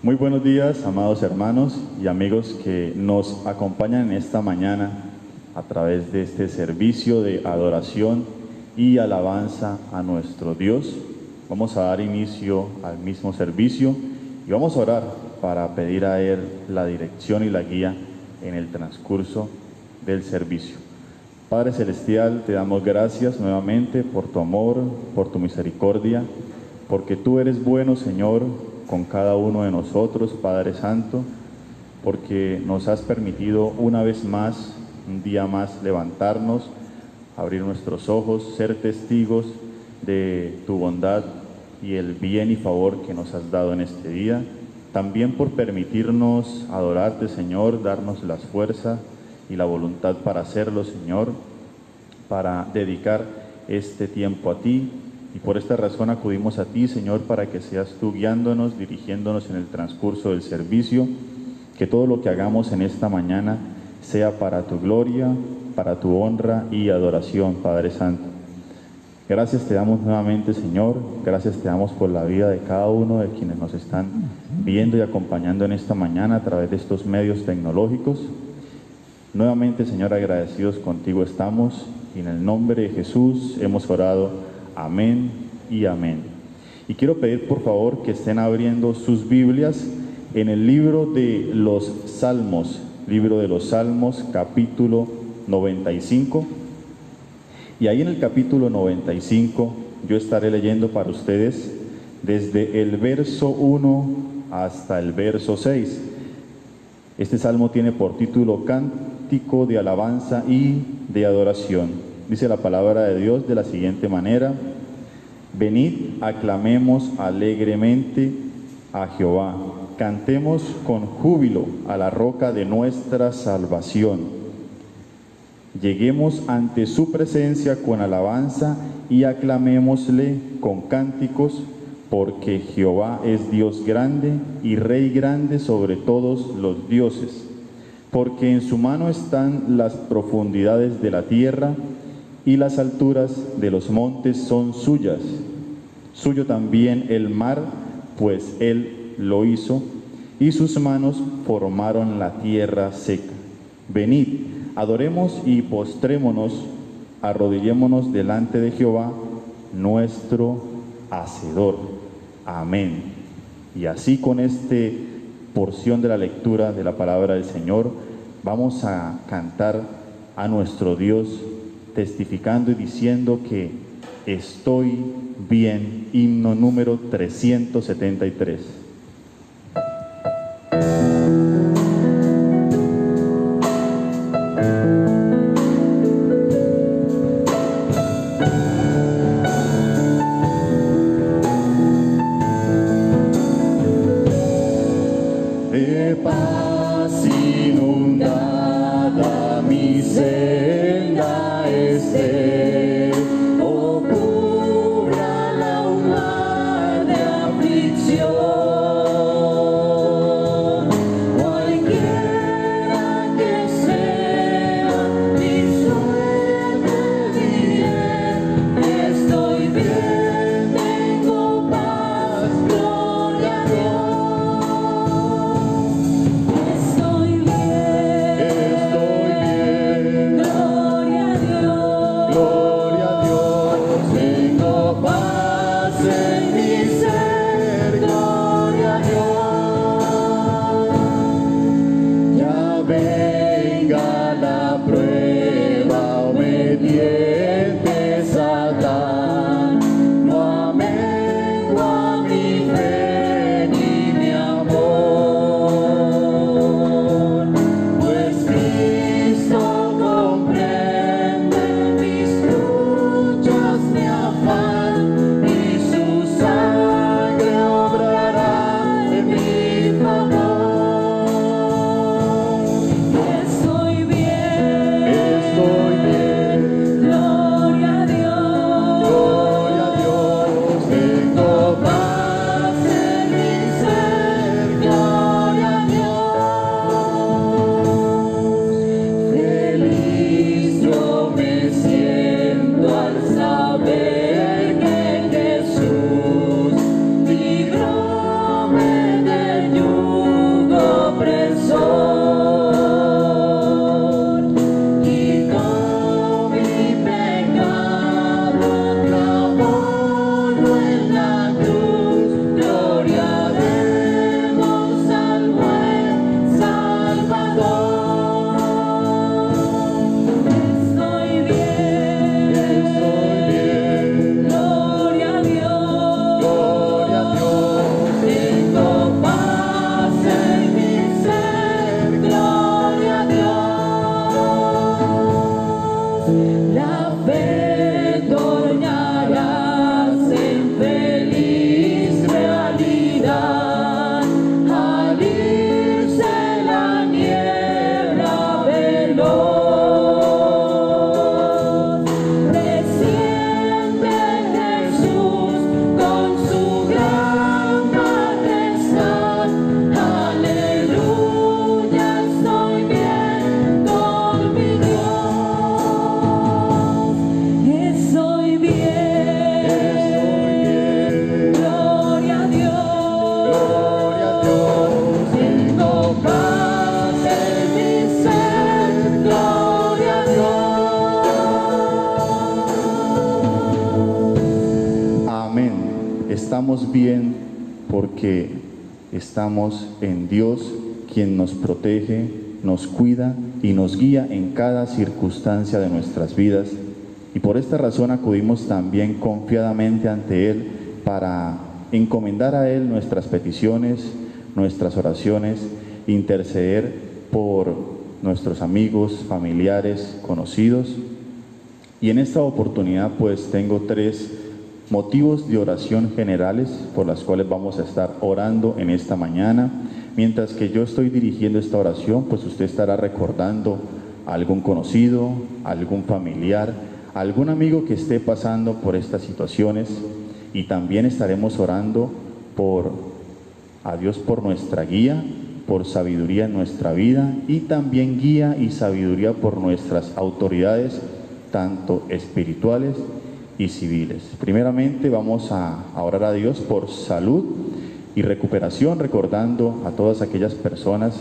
Muy buenos días, amados hermanos y amigos que nos acompañan en esta mañana a través de este servicio de adoración y alabanza a nuestro Dios. Vamos a dar inicio al mismo servicio y vamos a orar para pedir a Él la dirección y la guía en el transcurso del servicio. Padre Celestial, te damos gracias nuevamente por tu amor, por tu misericordia, porque tú eres bueno, Señor, con cada uno de nosotros, Padre Santo, porque nos has permitido una vez más, un día más, levantarnos, abrir nuestros ojos, ser testigos de tu bondad y el bien y favor que nos has dado en este día. También por permitirnos adorarte, Señor, darnos las fuerzas y la voluntad para hacerlo, Señor, para dedicar este tiempo a ti. Y por esta razón acudimos a ti, Señor, para que seas tú guiándonos, dirigiéndonos en el transcurso del servicio, que todo lo que hagamos en esta mañana sea para tu gloria, para tu honra y adoración, Padre Santo. Gracias te damos nuevamente, Señor, gracias te damos por la vida de cada uno de quienes nos están viendo y acompañando en esta mañana a través de estos medios tecnológicos. Nuevamente, Señor, agradecidos contigo estamos, y en el nombre de Jesús hemos orado. Amén y amén. Y quiero pedir por favor que estén abriendo sus Biblias en el libro de los Salmos, capítulo 95. Y ahí en el capítulo 95 yo estaré leyendo para ustedes desde el verso 1 hasta el verso 6. Este salmo tiene por título Cántico de alabanza y de adoración. Dice la palabra de Dios de la siguiente manera: venid, aclamemos alegremente a Jehová, cantemos con júbilo a la roca de nuestra salvación. Lleguemos ante su presencia con alabanza y aclamémosle con cánticos, porque Jehová es Dios grande y Rey grande sobre todos los dioses. Porque en su mano están las profundidades de la tierra, y las alturas de los montes son suyas. Suyo también el mar, pues él lo hizo, y sus manos formaron la tierra seca. Venid, adoremos y postrémonos, arrodillémonos delante de Jehová, nuestro Hacedor. Amén. Y así, con esta porción de la lectura de la palabra del Señor, vamos a cantar a nuestro Dios, testificando y diciendo que estoy bien, himno número 373. De paz inundada mi senda esté, o cúbrala un mar de aflicción. Cualquiera que sea mi suerte, diré, estoy bien, tengo paz, gloria a Dios. estamos bien porque estamos en Dios, quien nos protege, nos cuida y nos guía en cada circunstancia de nuestras vidas. Y por esta razón acudimos también confiadamente ante Él para encomendar a Él nuestras peticiones, nuestras oraciones, interceder por nuestros amigos, familiares, conocidos. Y en esta oportunidad pues tengo 3 motivos de oración generales por las cuales vamos a estar orando en esta mañana. Mientras que yo estoy dirigiendo esta oración, pues usted estará recordando a algún conocido, a algún familiar, a algún amigo que esté pasando por estas situaciones, y también estaremos orando a Dios por nuestra guía, por sabiduría en nuestra vida, y también guía y sabiduría por nuestras autoridades, tanto espirituales y civiles. Primeramente vamos a orar a Dios por salud y recuperación, recordando a todas aquellas personas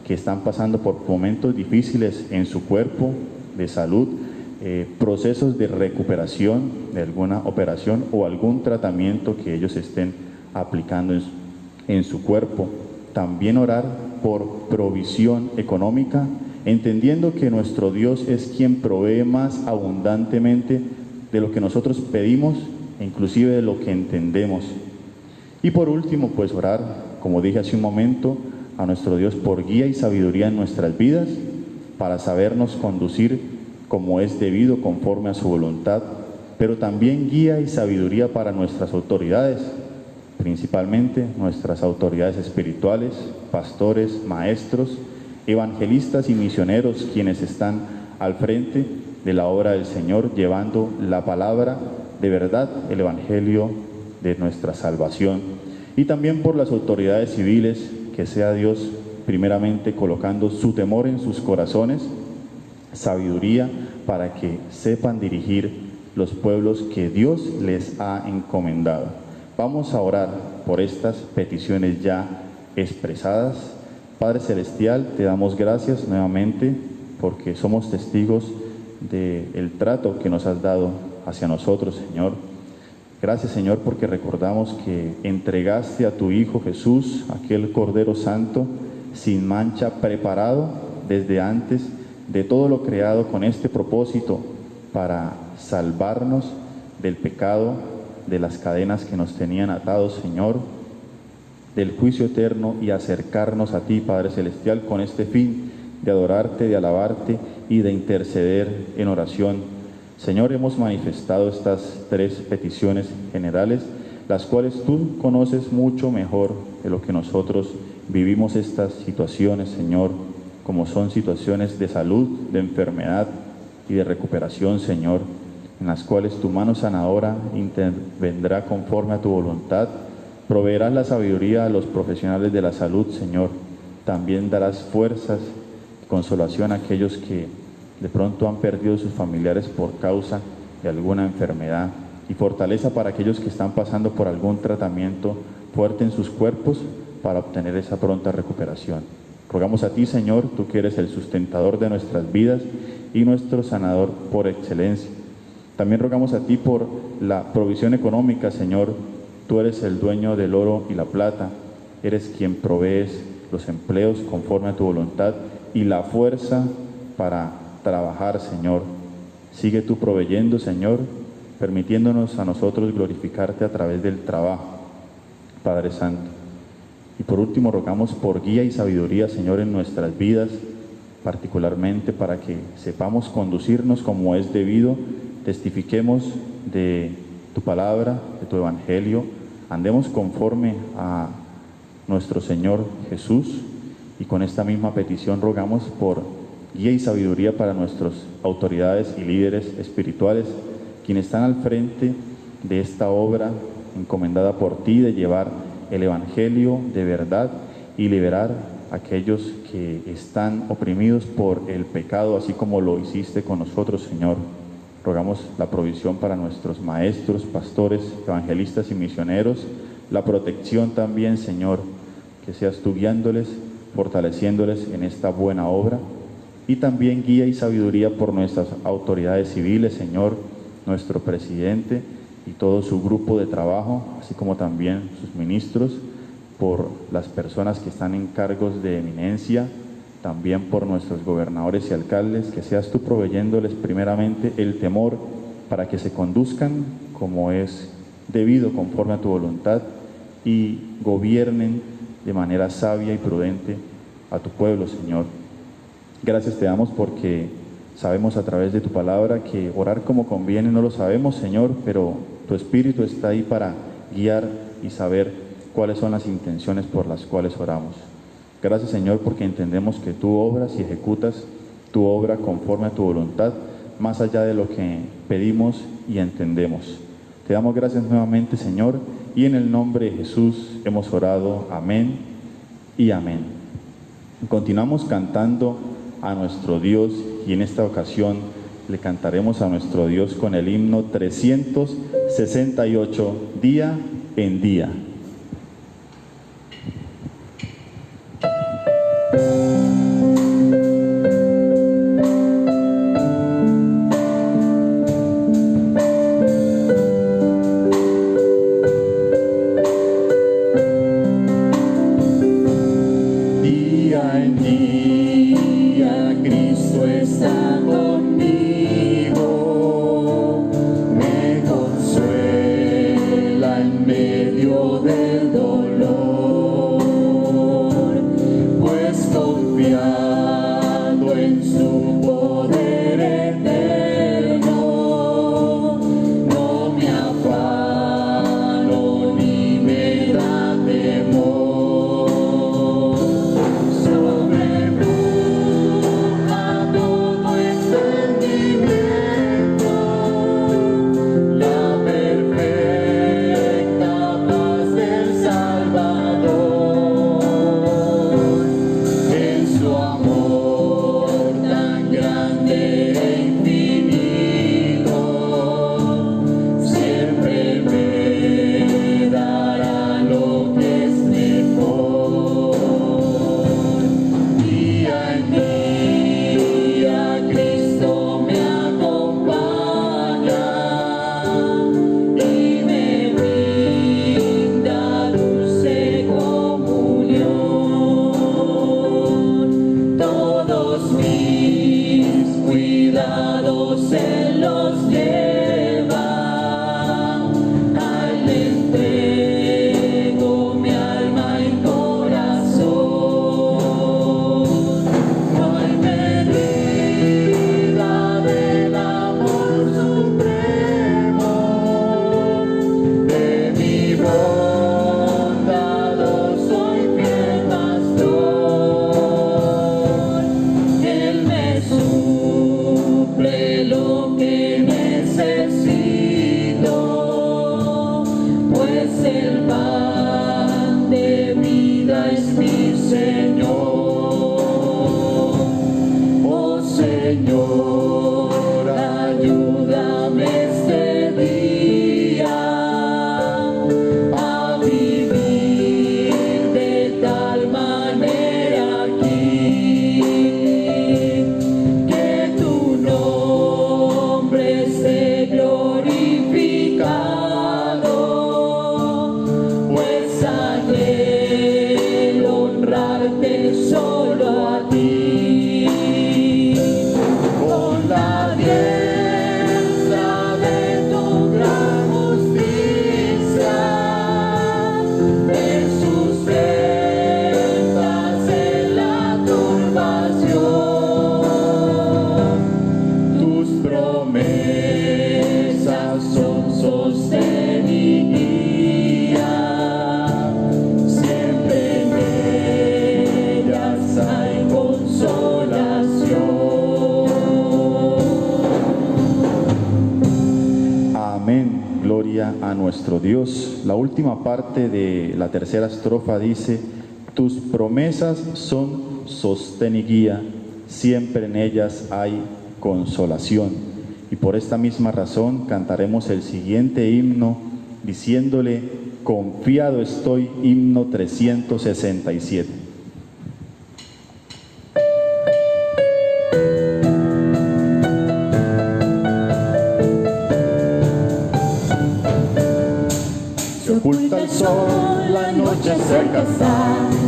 que están pasando por momentos difíciles en su cuerpo de salud, procesos de recuperación de alguna operación o algún tratamiento que ellos estén aplicando en su cuerpo. También orar por provisión económica, entendiendo que nuestro Dios es quien provee más abundantemente de lo que nosotros pedimos e inclusive de lo que entendemos. Y por último, pues orar, como dije hace un momento, a nuestro Dios por guía y sabiduría en nuestras vidas, para sabernos conducir como es debido conforme a su voluntad, pero también guía y sabiduría para nuestras autoridades, principalmente nuestras autoridades espirituales, pastores, maestros, evangelistas y misioneros, quienes están al frente de la obra del Señor, llevando la palabra de verdad, el evangelio de nuestra salvación. Y también por las autoridades civiles, que sea Dios primeramente colocando su temor en sus corazones, sabiduría para que sepan dirigir los pueblos que Dios les ha encomendado. Vamos a orar por estas peticiones ya expresadas. Padre Celestial, te damos gracias nuevamente porque somos testigos del trato que nos has dado hacia nosotros, Señor. Gracias, Señor, porque recordamos que entregaste a tu Hijo Jesús, aquel Cordero Santo, sin mancha, preparado desde antes de todo lo creado con este propósito, para salvarnos del pecado, de las cadenas que nos tenían atados, Señor, del juicio eterno, y acercarnos a ti, Padre Celestial, con este fin de adorarte, de alabarte y de interceder en oración. Señor, hemos manifestado estas 3 peticiones generales, las cuales tú conoces mucho mejor de lo que nosotros vivimos estas situaciones, Señor, como son situaciones de salud, de enfermedad y de recuperación, Señor, en las cuales tu mano sanadora intervendrá conforme a tu voluntad. Proveerás la sabiduría a los profesionales de la salud, Señor. También darás fuerzas y consolación a aquellos que de pronto han perdido sus familiares por causa de alguna enfermedad, y fortaleza para aquellos que están pasando por algún tratamiento fuerte en sus cuerpos para obtener esa pronta recuperación. Rogamos a ti, Señor, tú que eres el sustentador de nuestras vidas y nuestro sanador por excelencia. También rogamos a ti por la provisión económica, Señor. Tú eres el dueño del oro y la plata, eres quien provees los empleos conforme a tu voluntad y la fuerza para trabajar, Señor. Sigue tú proveyendo, Señor, permitiéndonos a nosotros glorificarte a través del trabajo, Padre Santo. Y por último, rogamos por guía y sabiduría, Señor, en nuestras vidas, particularmente para que sepamos conducirnos como es debido, testifiquemos de tu palabra, de tu evangelio, andemos conforme a nuestro Señor Jesús, y con esta misma petición rogamos por guía y sabiduría para nuestras autoridades y líderes espirituales, quienes están al frente de esta obra encomendada por ti de llevar el evangelio de verdad y liberar a aquellos que están oprimidos por el pecado, así como lo hiciste con nosotros, Señor. Rogamos la provisión para nuestros maestros, pastores, evangelistas y misioneros, la protección también, Señor, que seas tú guiándoles, fortaleciéndoles en esta buena obra, y también guía y sabiduría por nuestras autoridades civiles, Señor, nuestro presidente, y todo su grupo de trabajo, así como también sus ministros, por las personas que están en cargos de eminencia, también por nuestros gobernadores y alcaldes, que seas tú proveyéndoles primeramente el temor para que se conduzcan como es debido conforme a tu voluntad y gobiernen de manera sabia y prudente a tu pueblo, Señor. Gracias te damos porque sabemos a través de tu palabra que orar como conviene no lo sabemos, Señor, pero tu Espíritu está ahí para guiar y saber cuáles son las intenciones por las cuales oramos. Gracias, Señor, porque entendemos que tú obras y ejecutas tu obra conforme a tu voluntad, más allá de lo que pedimos y entendemos. Te damos gracias nuevamente, Señor, y en el nombre de Jesús hemos orado. Amén y amén. Continuamos cantando a nuestro Dios y en esta ocasión le cantaremos a nuestro Dios con el himno 368, día en día. A nuestro Dios. La última parte de la tercera estrofa dice: tus promesas son sostén y guía, siempre en ellas hay consolación. Y por esta misma razón cantaremos el siguiente himno diciéndole: confiado estoy, himno 367. cerca está,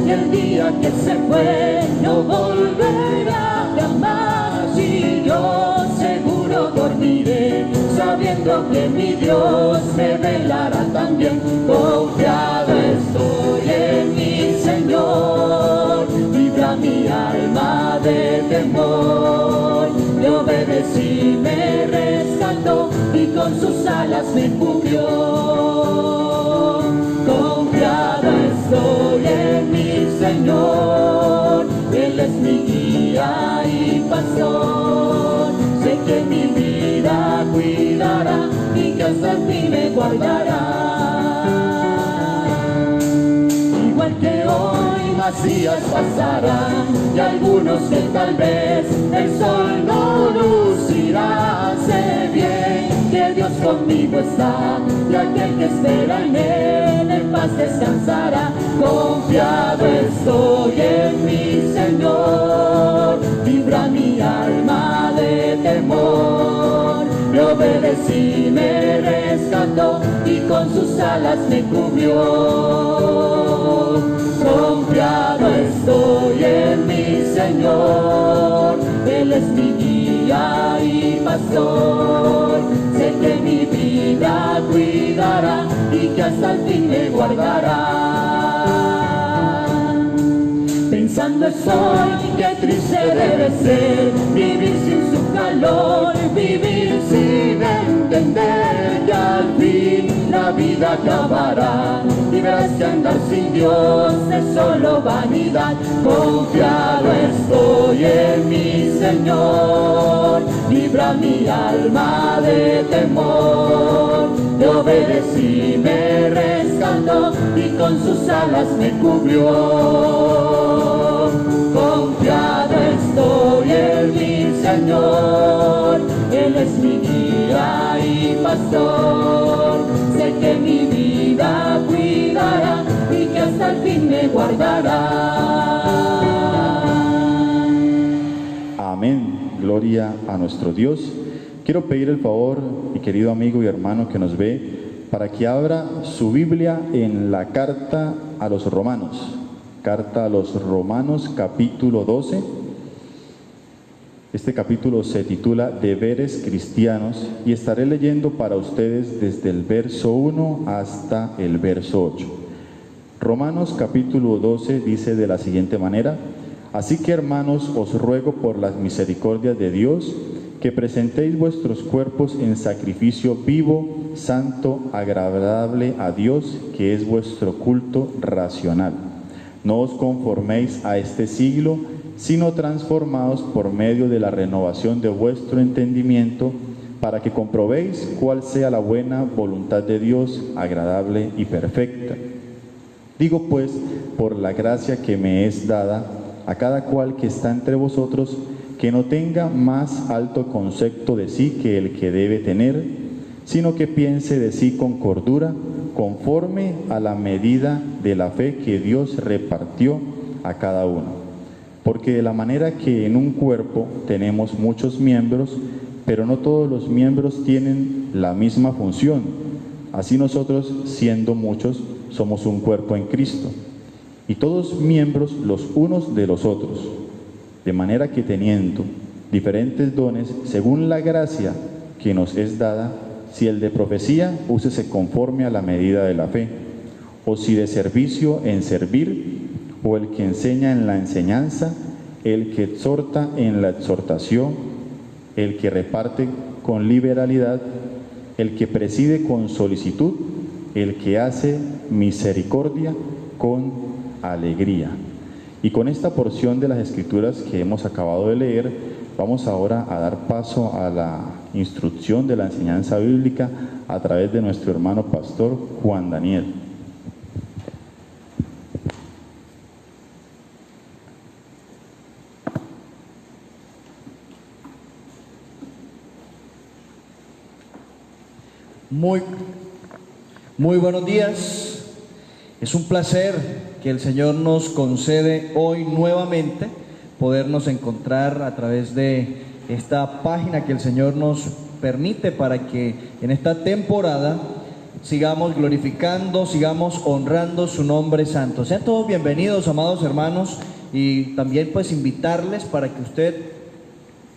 y el día que se fue no volverá jamás. Y yo seguro dormiré, sabiendo que mi Dios me velará también. Confiado estoy en mi Señor, libra mi alma de temor. Le obedecí, me rescató y con sus alas me cubrió. Confiado estoy en mi Señor, Él es mi guía y pastor. Sé que mi vida cuidará y que hasta el fin me guardará. Igual que hoy más días pasarán, y algunos que tal vez el sol no lucirá. Sé bien que Dios conmigo está, y aquel que espera en Él en paz descansará. Confiado estoy en mi Señor, libra mi alma de temor. Le obedecí, me rescató y con sus alas me cubrió. Confiado estoy en mi Señor, Él es mi guía y pastor. Sé que mi vida cuidará y que hasta el fin me guardará. Pensando estoy, qué triste debe ser vivir sin su calor, vivir sin entender que al fin la vida acabará. Y verás que andar sin Dios es solo vanidad. Confiado estoy en mi Señor, libra mi alma de temor. Le obedecí, me rescató y con sus alas me cubrió. Confiado estoy en mi Señor, Él es mi guía y pastor. Sé que mi vida cuidará y que hasta el fin me guardará. Amén. Gloria a nuestro Dios. Quiero pedir el favor, mi querido amigo y hermano que nos ve, para que abra su Biblia en la carta a los Romanos. Carta a los Romanos, capítulo 12. Este capítulo se titula Deberes Cristianos y estaré leyendo para ustedes desde el verso 1 hasta el verso 8. Romanos capítulo 12 dice de la siguiente manera: Así que, hermanos, os ruego por las misericordias de Dios que presentéis vuestros cuerpos en sacrificio vivo, santo, agradable a Dios, que es vuestro culto racional. No os conforméis a este siglo, sino transformaos por medio de la renovación de vuestro entendimiento, para que comprobéis cuál sea la buena voluntad de Dios, agradable y perfecta. Digo pues, por la gracia que me es dada, a cada cual que está entre vosotros, que no tenga más alto concepto de sí que el que debe tener, sino que piense de sí con cordura, conforme a la medida de la fe que Dios repartió a cada uno. Porque de la manera que en un cuerpo tenemos muchos miembros, pero no todos los miembros tienen la misma función, así nosotros, siendo muchos, somos un cuerpo en Cristo, y todos miembros los unos de los otros, de manera que teniendo diferentes dones, según la gracia que nos es dada, si el de profecía, úsese conforme a la medida de la fe, o si de servicio, en servir, o el que enseña en la enseñanza, el que exhorta en la exhortación, el que reparte con liberalidad, el que preside con solicitud, el que hace misericordia con alegría. Y con esta porción de las Escrituras que hemos acabado de leer, vamos ahora a dar paso a la instrucción de la enseñanza bíblica a través de nuestro hermano pastor Juan Daniel. Muy buenos días. Es un placer que el Señor nos concede hoy nuevamente podernos encontrar a través de esta página que el Señor nos permite para que en esta temporada sigamos glorificando, sigamos honrando su nombre santo. Sean todos bienvenidos, amados hermanos, y también pues invitarles para que usted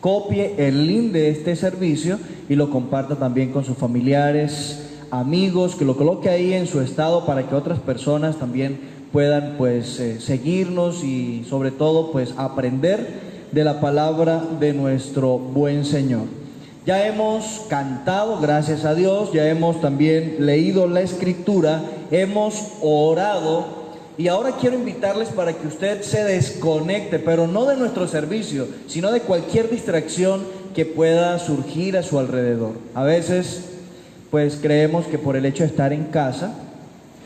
copie el link de este servicio y lo comparta también con sus familiares, amigos, que lo coloque ahí en su estado para que otras personas también puedan pues seguirnos y sobre todo pues aprender de la palabra de nuestro buen Señor. Ya hemos cantado, gracias a Dios, ya hemos también leído la Escritura, hemos orado y ahora quiero invitarles para que usted se desconecte, pero no de nuestro servicio, sino de cualquier distracción que pueda surgir a su alrededor. A veces, pues creemos que por el hecho de estar en casa,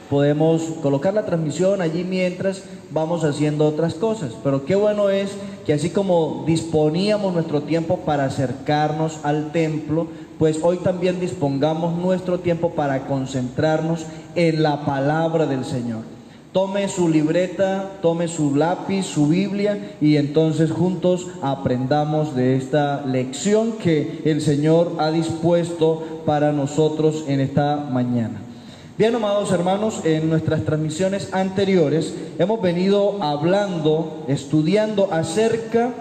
podemos colocar la transmisión allí mientras vamos haciendo otras cosas, pero qué bueno es que así como disponíamos nuestro tiempo para acercarnos al templo, pues hoy también dispongamos nuestro tiempo para concentrarnos en la palabra del Señor. Tome su libreta, tome su lápiz, su Biblia y entonces juntos aprendamos de esta lección que el Señor ha dispuesto para nosotros en esta mañana. Bien, amados hermanos, en nuestras transmisiones anteriores hemos venido hablando, estudiando acerca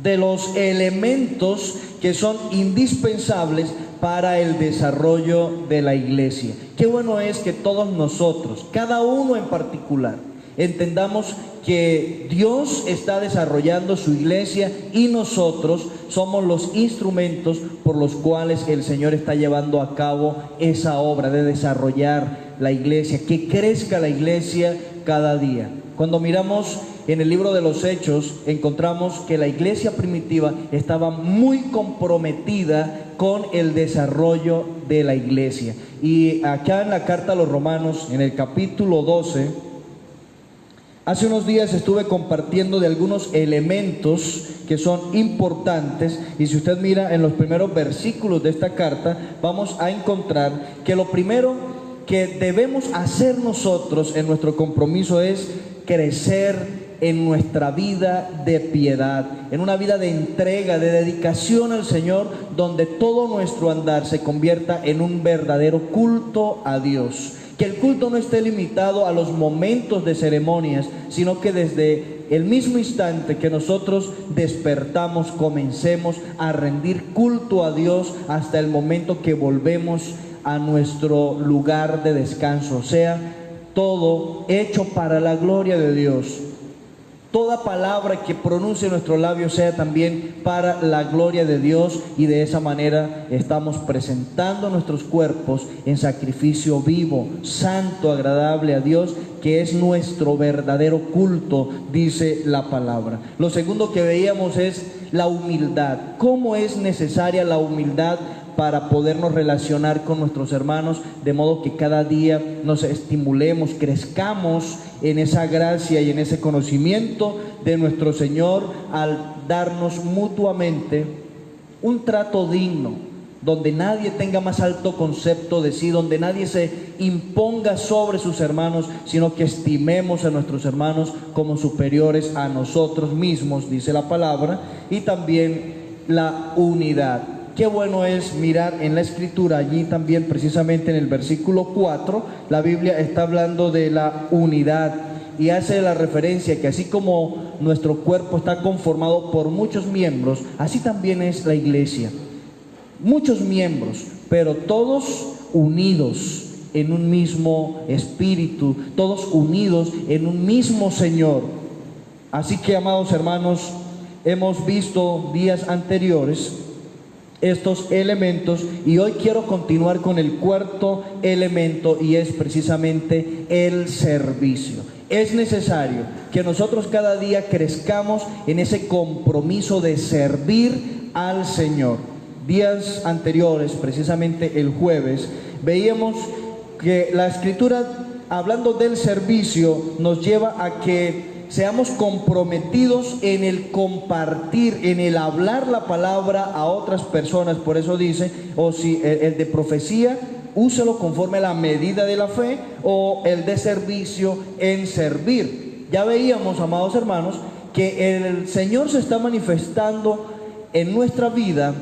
de los elementos que son indispensables para el desarrollo de la iglesia. Qué bueno es que todos nosotros, cada uno en particular, entendamos que Dios está desarrollando su iglesia y nosotros somos los instrumentos por los cuales el Señor está llevando a cabo esa obra de desarrollar la iglesia, que crezca la iglesia cada día. Cuando miramos en el libro de los Hechos, encontramos que la iglesia primitiva estaba muy comprometida con el desarrollo de la iglesia. Y acá en la carta a los Romanos, en el capítulo 12, hace unos días estuve compartiendo de algunos elementos que son importantes, y si usted mira en los primeros versículos de esta carta, vamos a encontrar que lo primero que debemos hacer nosotros en nuestro compromiso es crecer en nuestra vida de piedad, en una vida de entrega, de dedicación al Señor, donde todo nuestro andar se convierta en un verdadero culto a Dios. Que el culto no esté limitado a los momentos de ceremonias, sino que desde el mismo instante que nosotros despertamos, comencemos a rendir culto a Dios hasta el momento que volvemos a nuestro lugar de descanso. O sea, todo hecho para la gloria de Dios. Toda palabra que pronuncie nuestro labio sea también para la gloria de Dios, y de esa manera estamos presentando nuestros cuerpos en sacrificio vivo, santo, agradable a Dios, que es nuestro verdadero culto, dice la palabra. Lo segundo que veíamos es la humildad. ¿Cómo es necesaria la humildad para podernos relacionar con nuestros hermanos, de modo que cada día nos estimulemos, crezcamos en esa gracia y en ese conocimiento de nuestro Señor, al darnos mutuamente un trato digno, donde nadie tenga más alto concepto de sí, donde nadie se imponga sobre sus hermanos, sino que estimemos a nuestros hermanos como superiores a nosotros mismos, dice la palabra. Y también la unidad. Qué bueno es mirar en la Escritura, allí también precisamente en el versículo 4, la Biblia está hablando de la unidad y hace la referencia que así como nuestro cuerpo está conformado por muchos miembros, así también es la iglesia. Muchos miembros, pero todos unidos en un mismo espíritu, todos unidos en un mismo Señor. Así que, amados hermanos, hemos visto días anteriores estos elementos y hoy quiero continuar con el cuarto elemento, y es precisamente el servicio. Es necesario que nosotros cada día crezcamos en ese compromiso de servir al Señor. Días anteriores, precisamente el jueves, veíamos que la Escritura, hablando del servicio, nos lleva a que seamos comprometidos en el compartir, en el hablar la palabra a otras personas. Por eso dice, o si el de profecía, úselo conforme a la medida de la fe, o el de servicio, en servir. Ya veíamos, amados hermanos, que el Señor se está manifestando en nuestra vida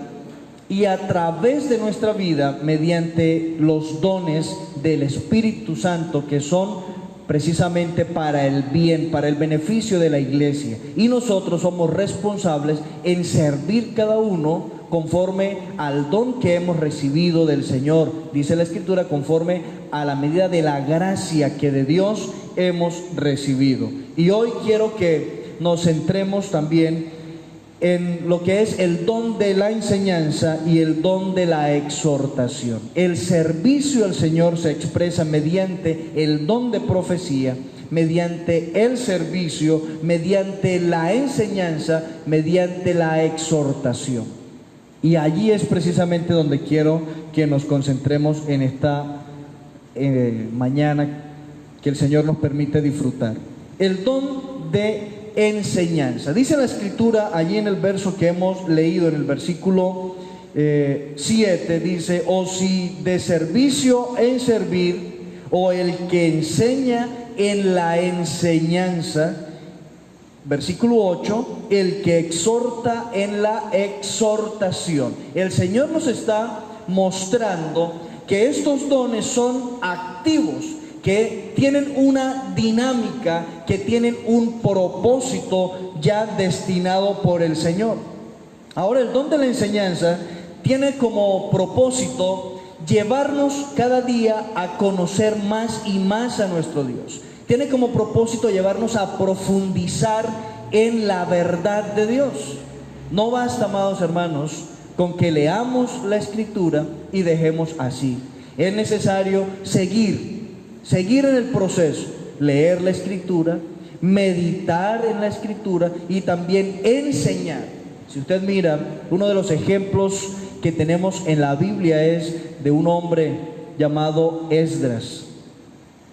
y a través de nuestra vida, mediante los dones del Espíritu Santo, que son precisamente para el bien, para el beneficio de la iglesia. Y nosotros somos responsables en servir cada uno conforme al don que hemos recibido del Señor. Dice la Escritura, conforme a la medida de la gracia que de Dios hemos recibido. Y hoy quiero que nos centremos también en lo que es el don de la enseñanza y el don de la exhortación. El servicio al Señor se expresa mediante el don de profecía, mediante el servicio, mediante la enseñanza, mediante la exhortación. Y allí es precisamente donde quiero que nos concentremos en esta mañana que el Señor nos permite disfrutar. El don de enseñanza. Dice la Escritura allí en el verso que hemos leído, en el versículo 7, dice: o si de servicio en servir, o el que enseña en la enseñanza. Versículo 8, el que exhorta en la exhortación. El Señor nos está mostrando que estos dones son activos, que tienen una dinámica, que tienen un propósito ya destinado por el Señor. Ahora, el don de la enseñanza tiene como propósito llevarnos cada día a conocer más y más a nuestro Dios. Tiene como propósito llevarnos a profundizar en la verdad de Dios. No basta, amados hermanos, con que leamos la Escritura y dejemos así. Es necesario seguir en el proceso, leer la Escritura, meditar en la Escritura y también enseñar. Si usted mira, uno de los ejemplos que tenemos en la Biblia es de un hombre llamado Esdras.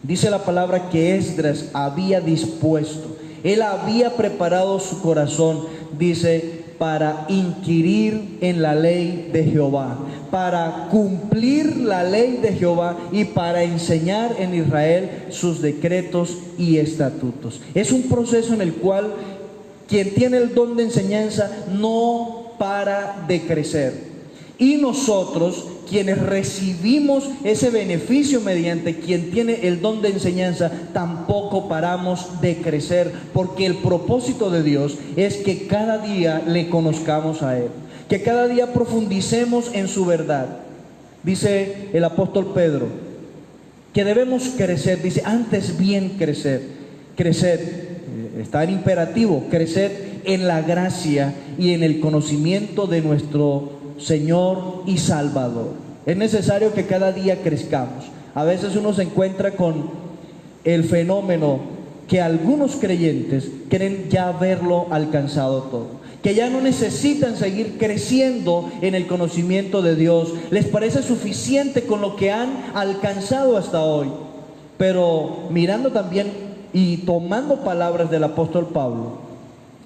Dice la palabra que Esdras había dispuesto, él había preparado su corazón, dice, para inquirir en la ley de Jehová, para cumplir la ley de Jehová y para enseñar en Israel sus decretos y estatutos. Es un proceso en el cual quien tiene el don de enseñanza no para de crecer. Y nosotros, quienes recibimos ese beneficio mediante quien tiene el don de enseñanza, tampoco paramos de crecer, porque el propósito de Dios es que cada día le conozcamos a Él, que cada día profundicemos en su verdad. Dice el apóstol Pedro que debemos crecer, dice, antes bien crecer, está en imperativo, crecer en la gracia y en el conocimiento de nuestro Señor y Salvador. Es necesario que cada día crezcamos. A veces uno se encuentra con el fenómeno que algunos creyentes creen ya haberlo alcanzado todo, que ya no necesitan seguir creciendo en el conocimiento de Dios. Les parece suficiente con lo que han alcanzado hasta hoy. Pero mirando también y tomando palabras del apóstol Pablo,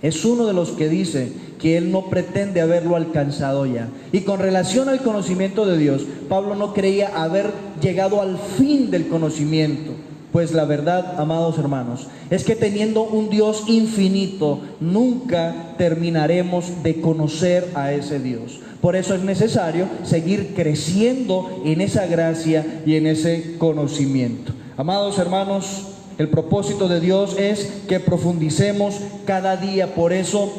es uno de los que dice que él no pretende haberlo alcanzado ya. Y con relación al conocimiento de Dios, Pablo no creía haber llegado al fin del conocimiento. Pues la verdad, amados hermanos, es que teniendo un Dios infinito, nunca terminaremos de conocer a ese Dios. Por eso es necesario seguir creciendo en esa gracia y en ese conocimiento. Amados hermanos, el propósito de Dios es que profundicemos cada día. Por eso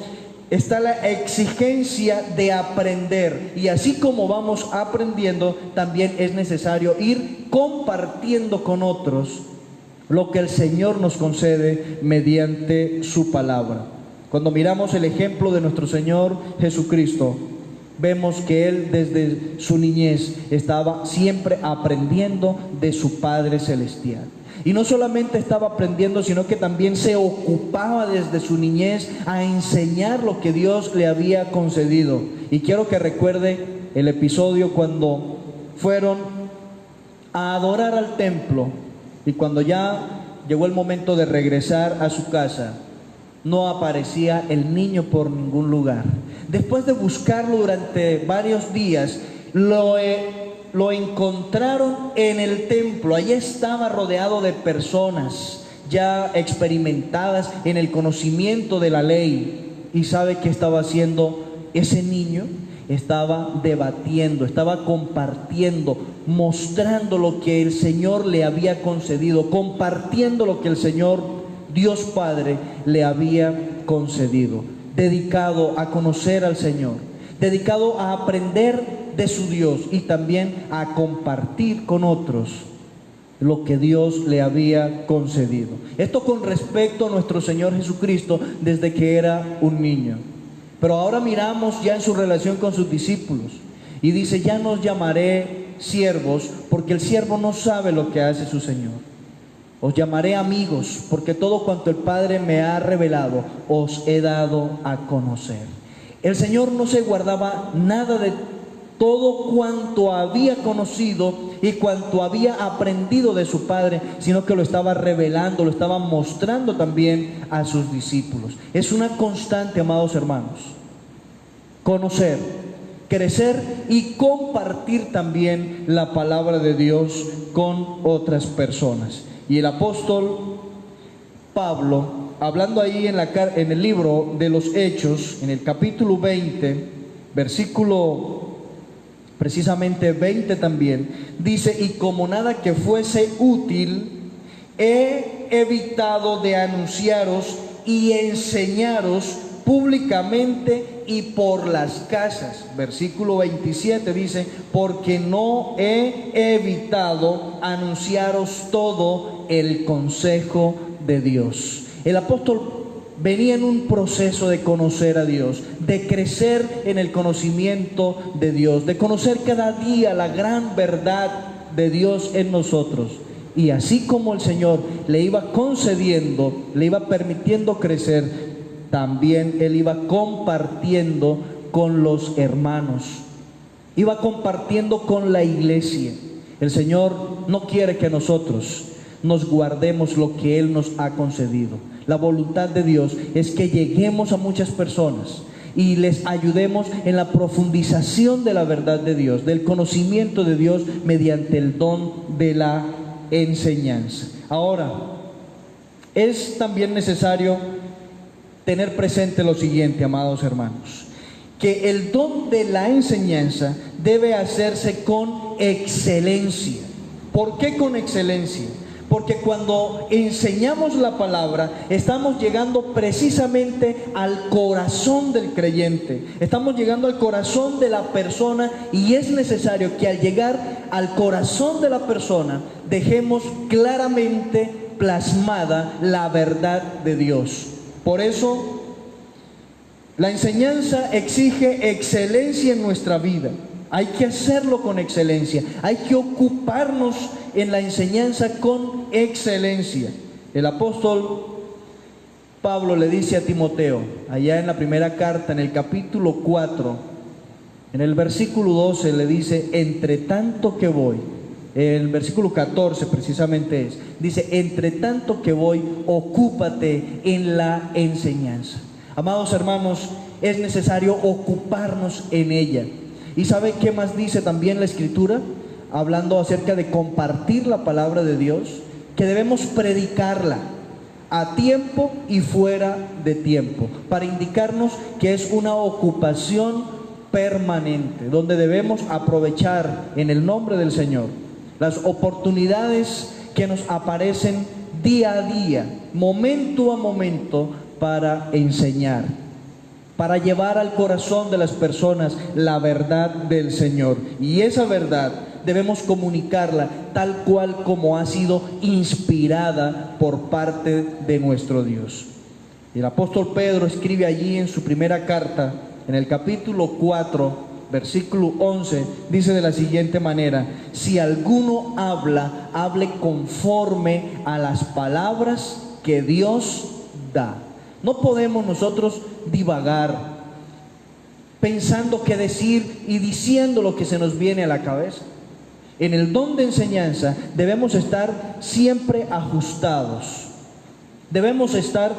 está la exigencia de aprender. Y así como vamos aprendiendo, también es necesario ir compartiendo con otros lo que el Señor nos concede mediante su palabra. Cuando miramos el ejemplo de nuestro Señor Jesucristo, vemos que Él desde su niñez estaba siempre aprendiendo de su Padre Celestial. Y no solamente estaba aprendiendo, sino que también se ocupaba desde su niñez a enseñar lo que Dios le había concedido. Y quiero que recuerde el episodio cuando fueron a adorar al templo y cuando ya llegó el momento de regresar a su casa, no aparecía el niño por ningún lugar. Después de buscarlo durante varios días, lo encontraron en el templo. Allí estaba rodeado de personas ya experimentadas en el conocimiento de la ley. ¿Y sabe qué estaba haciendo ese niño? estaba debatiendo, estaba compartiendo, mostrando lo que el Señor le había concedido, compartiendo lo que el Señor, Dios Padre, le había concedido, dedicado a conocer al Señor, dedicado a aprender de su Dios y también a compartir con otros lo que Dios le había concedido. Esto con respecto a nuestro Señor Jesucristo desde que era un niño. Pero ahora miramos ya en su relación con sus discípulos y dice: ya no os llamaré siervos, porque el siervo no sabe lo que hace su Señor. Os llamaré amigos, porque todo cuanto el Padre me ha revelado os he dado a conocer. El Señor no se guardaba nada de todo cuanto había conocido y cuanto había aprendido de su Padre, sino que lo estaba revelando, lo estaba mostrando también a sus discípulos. Es una constante, amados hermanos, conocer, crecer y compartir también la palabra de Dios con otras personas. Y el apóstol Pablo, hablando ahí en el libro de los Hechos, en el capítulo 20, versículo precisamente 20 también, dice: y como nada que fuese útil, he evitado de anunciaros y enseñaros públicamente y por las casas. Versículo 27 dice: porque no he evitado anunciaros todo el consejo de Dios. El apóstol venía en un proceso de conocer a Dios, de crecer en el conocimiento de Dios, de conocer cada día la gran verdad de Dios en nosotros. Y así como el Señor le iba concediendo, le iba permitiendo crecer, también Él iba compartiendo con los hermanos, iba compartiendo con la iglesia. El Señor no quiere que nosotros nos guardemos lo que Él nos ha concedido. La voluntad de Dios es que lleguemos a muchas personas y les ayudemos en la profundización de la verdad de Dios, del conocimiento de Dios mediante el don de la enseñanza. Ahora, es también necesario tener presente lo siguiente, amados hermanos, que el don de la enseñanza debe hacerse con excelencia. ¿Por qué con excelencia? Porque cuando enseñamos la palabra, estamos llegando precisamente al corazón del creyente, estamos llegando al corazón de la persona, y es necesario que al llegar al corazón de la persona dejemos claramente plasmada la verdad de Dios. Por eso, la enseñanza exige excelencia en nuestra vida. Hay que hacerlo con excelencia, hay que ocuparnos en la enseñanza con excelencia. El apóstol Pablo le dice a Timoteo, allá en la primera carta, en el capítulo 4, en el versículo 12, le dice: entre tanto que voy, el versículo 14 precisamente dice: entre tanto que voy, ocúpate en la enseñanza. Amados hermanos, es necesario ocuparnos en ella. ¿Y sabe qué más dice también la Escritura? Hablando acerca de compartir la palabra de Dios, que debemos predicarla a tiempo y fuera de tiempo, para indicarnos que es una ocupación permanente, donde debemos aprovechar en el nombre del Señor las oportunidades que nos aparecen día a día, momento a momento, para enseñar, para llevar al corazón de las personas la verdad del Señor. Y esa verdad debemos comunicarla tal cual como ha sido inspirada por parte de nuestro Dios. Y el apóstol Pedro escribe allí en su primera carta, en el capítulo 4, versículo 11, dice de la siguiente manera: si alguno habla, hable conforme a las palabras que Dios da. No podemos nosotros divagar pensando qué decir y diciendo lo que se nos viene a la cabeza. En el don de enseñanza debemos estar siempre ajustados, debemos estar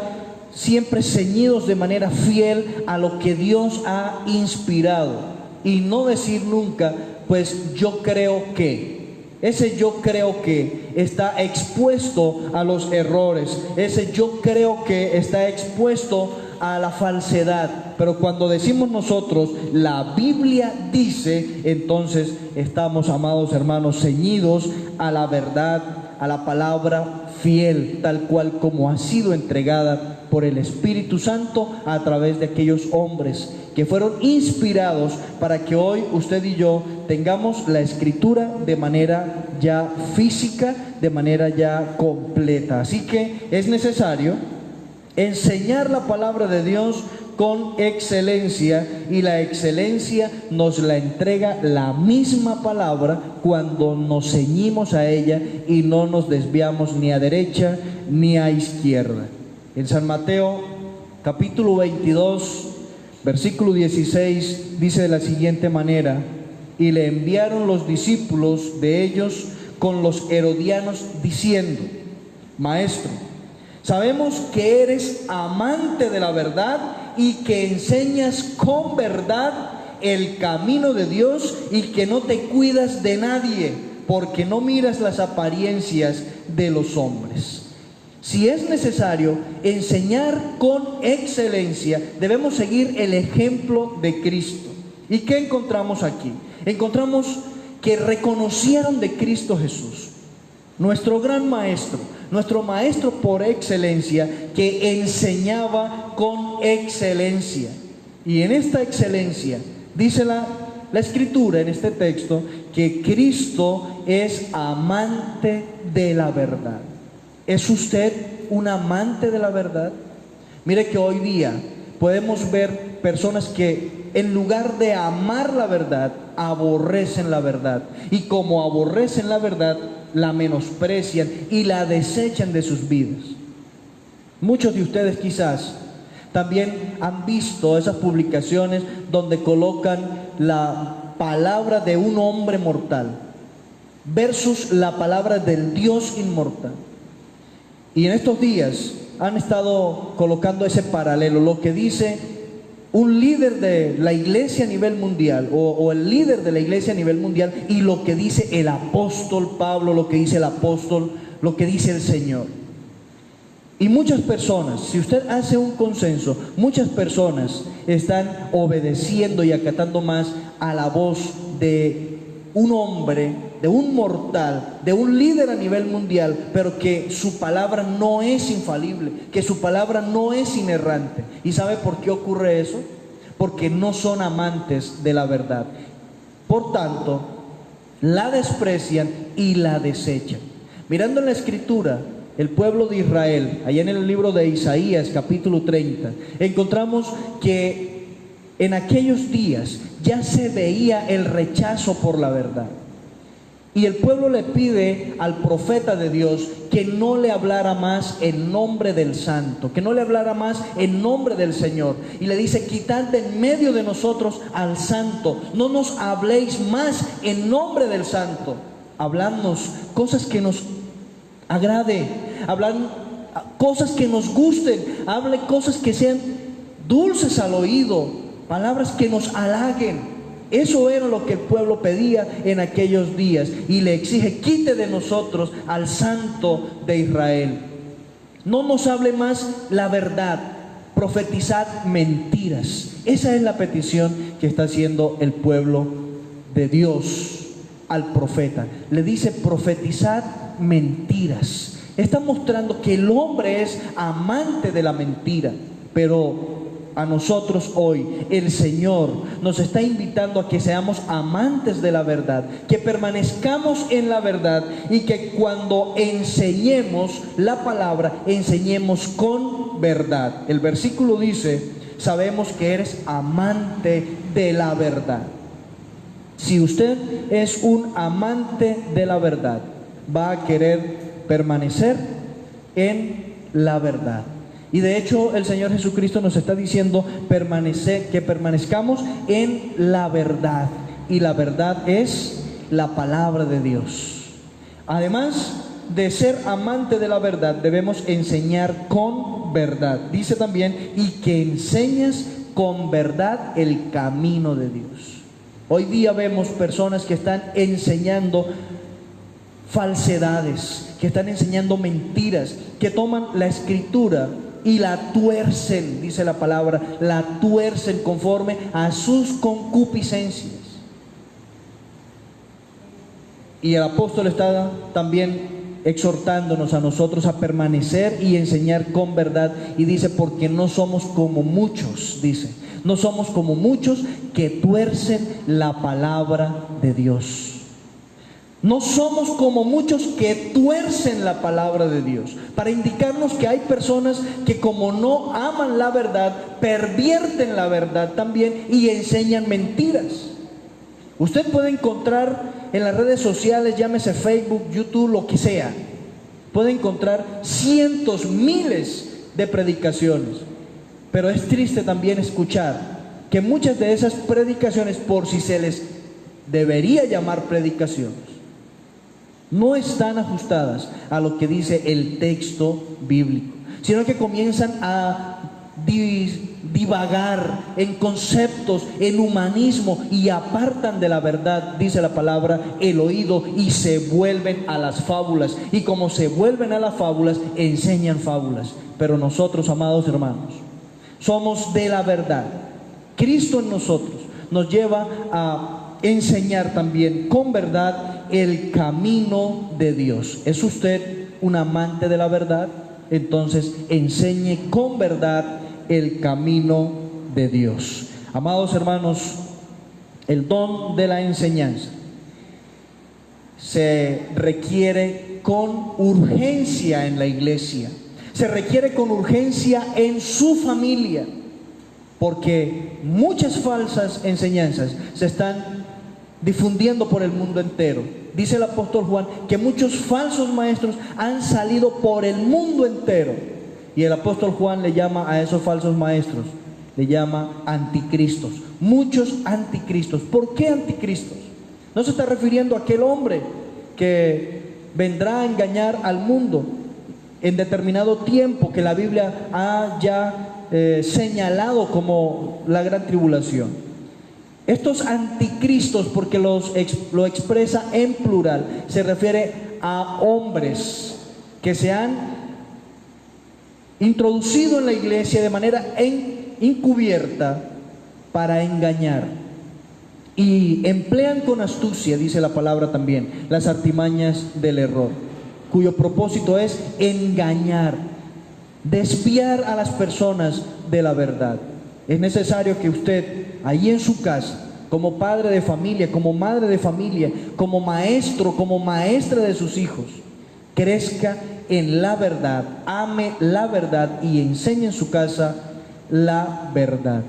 siempre ceñidos de manera fiel a lo que Dios ha inspirado, y no decir nunca: pues yo creo que, Ese yo creo que está expuesto a los errores. Ese yo creo que está expuesto a la falsedad. Pero cuando decimos nosotros, la Biblia dice, entonces estamos, amados hermanos, ceñidos a la verdad, a la palabra fiel, tal cual como ha sido entregada por el Espíritu Santo a través de aquellos hombres que fueron inspirados para que hoy usted y yo tengamos la Escritura de manera ya física, de manera ya completa. Así que es necesario enseñar la palabra de Dios con excelencia, y la excelencia nos la entrega la misma palabra cuando nos ceñimos a ella y no nos desviamos ni a derecha ni a izquierda. En San Mateo capítulo 22 versículo 16 dice de la siguiente manera: y le enviaron los discípulos de ellos con los herodianos diciendo: Maestro, sabemos que eres amante de la verdad y que enseñas con verdad el camino de Dios, y que no te cuidas de nadie, porque no miras las apariencias de los hombres. Si es necesario enseñar con excelencia, debemos seguir el ejemplo de Cristo. ¿Y qué encontramos aquí? Encontramos que reconocieron de Cristo Jesús, nuestro gran maestro, nuestro maestro por excelencia, que enseñaba con excelencia. Y en esta excelencia, dice la Escritura en este texto, que Cristo es amante de la verdad. ¿Es usted un amante de la verdad? Mire que hoy día podemos ver personas que en lugar de amar la verdad, aborrecen la verdad. Y como aborrecen la verdad, la menosprecian y la desechan de sus vidas. Muchos de ustedes quizás también han visto esas publicaciones donde colocan la palabra de un hombre mortal versus la palabra del Dios inmortal. Y en estos días han estado colocando ese paralelo, lo que dice un líder de la iglesia a nivel mundial, o el líder de la iglesia a nivel mundial, y lo que dice el apóstol Pablo, lo que dice el apóstol, lo que dice el Señor. Y muchas personas, si usted hace un consenso, muchas personas están obedeciendo y acatando más a la voz de un hombre, de un mortal, de un líder a nivel mundial, pero que su palabra no es infalible, que su palabra no es inerrante. ¿Y sabe por qué ocurre eso? Porque no son amantes de la verdad. Por tanto, la desprecian y la desechan. Mirando en la Escritura, el pueblo de Israel, allá en el libro de Isaías capítulo 30, encontramos que en aquellos días ya se veía el rechazo por la verdad. Y el pueblo le pide al profeta de Dios que no le hablara más en nombre del Santo, que no le hablara más en nombre del Señor. Y le dice: quitad de en medio de nosotros al Santo, no nos habléis más en nombre del Santo. Habladnos cosas que nos agrade, hablan cosas que nos gusten, hable cosas que sean dulces al oído, palabras que nos halaguen. Eso era lo que el pueblo pedía en aquellos días, y le exige: quite de nosotros al Santo de Israel. No nos hable más la verdad, profetizad mentiras. Esa es la petición que está haciendo el pueblo de Dios al profeta. Le dice: profetizad mentiras. Está mostrando que el hombre es amante de la mentira, pero a nosotros hoy el Señor nos está invitando a que seamos amantes de la verdad, que permanezcamos en la verdad, y que cuando enseñemos la palabra, enseñemos con verdad. El versículo dice: sabemos que eres amante de la verdad. Si usted es un amante de la verdad, va a querer permanecer en la verdad. Y de hecho el Señor Jesucristo nos está diciendo que permanezcamos en la verdad. Y la verdad es la palabra de Dios. Además de ser amante de la verdad, debemos enseñar con verdad. Dice también: y que enseñas con verdad el camino de Dios. Hoy día vemos personas que están enseñando falsedades, que están enseñando mentiras, que toman la escritura y la tuercen, dice la palabra, la tuercen conforme a sus concupiscencias. Y el apóstol está también exhortándonos a nosotros a permanecer y enseñar con verdad, y dice, porque no somos como muchos, dice, no somos como muchos que tuercen la palabra de Dios. No somos como muchos que tuercen la palabra de Dios, para indicarnos que hay personas que, como no aman la verdad, pervierten la verdad también y enseñan mentiras. Usted puede encontrar en las redes sociales, llámese Facebook, YouTube, lo que sea, puede encontrar cientos, miles de predicaciones, pero es triste también escuchar que muchas de esas predicaciones, por si se les debería llamar predicaciones, no están ajustadas a lo que dice el texto bíblico, sino que comienzan a divagar en conceptos, en humanismo, y apartan de la verdad, dice la palabra, el oído, y se vuelven a las fábulas. Y como se vuelven a las fábulas, enseñan fábulas. Pero nosotros, amados hermanos, somos de la verdad. Cristo en nosotros nos lleva a enseñar también con verdad el camino de Dios. ¿Es usted un amante de la verdad? Entonces enseñe con verdad el camino de Dios. Amados hermanos, el don de la enseñanza se requiere con urgencia en la iglesia, se requiere con urgencia en su familia, porque muchas falsas enseñanzas se están difundiendo por el mundo entero. Dice el apóstol Juan que muchos falsos maestros han salido por el mundo entero, y el apóstol Juan le llama a esos falsos maestros, le llama anticristos. Muchos anticristos. ¿Por qué anticristos? No se está refiriendo a aquel hombre que vendrá a engañar al mundo en determinado tiempo, que la Biblia ha ya señalado como la gran tribulación. Estos anticristos, porque lo expresa en plural, se refiere a hombres que se han introducido en la iglesia de manera encubierta para engañar, y emplean con astucia, dice la palabra también, las artimañas del error, cuyo propósito es engañar, desviar a las personas de la verdad. Es necesario que usted, ahí en su casa, como padre de familia, como madre de familia, como maestro, como maestra de sus hijos, crezca en la verdad, ame la verdad y enseñe en su casa la verdad.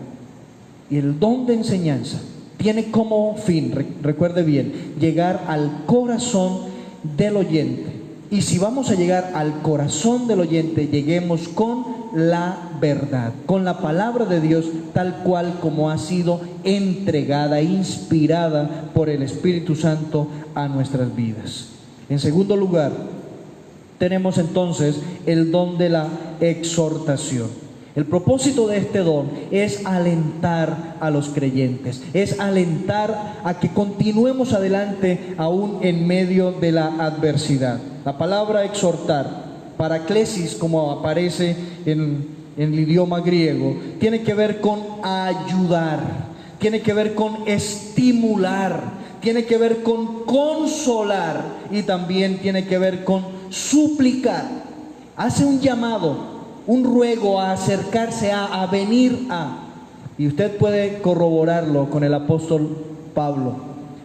Y el don de enseñanza tiene como fin, recuerde bien, llegar al corazón del oyente. Y si vamos a llegar al corazón del oyente, lleguemos con la verdad, con la palabra de Dios, tal cual como ha sido entregada, inspirada por el Espíritu Santo a nuestras vidas. En segundo lugar, tenemos entonces el don de la exhortación. El propósito de este don es alentar a los creyentes, es alentar a que continuemos adelante aún en medio de la adversidad. La palabra exhortar, paraklesis, como aparece en el idioma griego, tiene que ver con ayudar, tiene que ver con estimular, tiene que ver con consolar y también tiene que ver con suplicar. Hace un llamado, un ruego a acercarse a venir a. Y usted puede corroborarlo con el apóstol Pablo.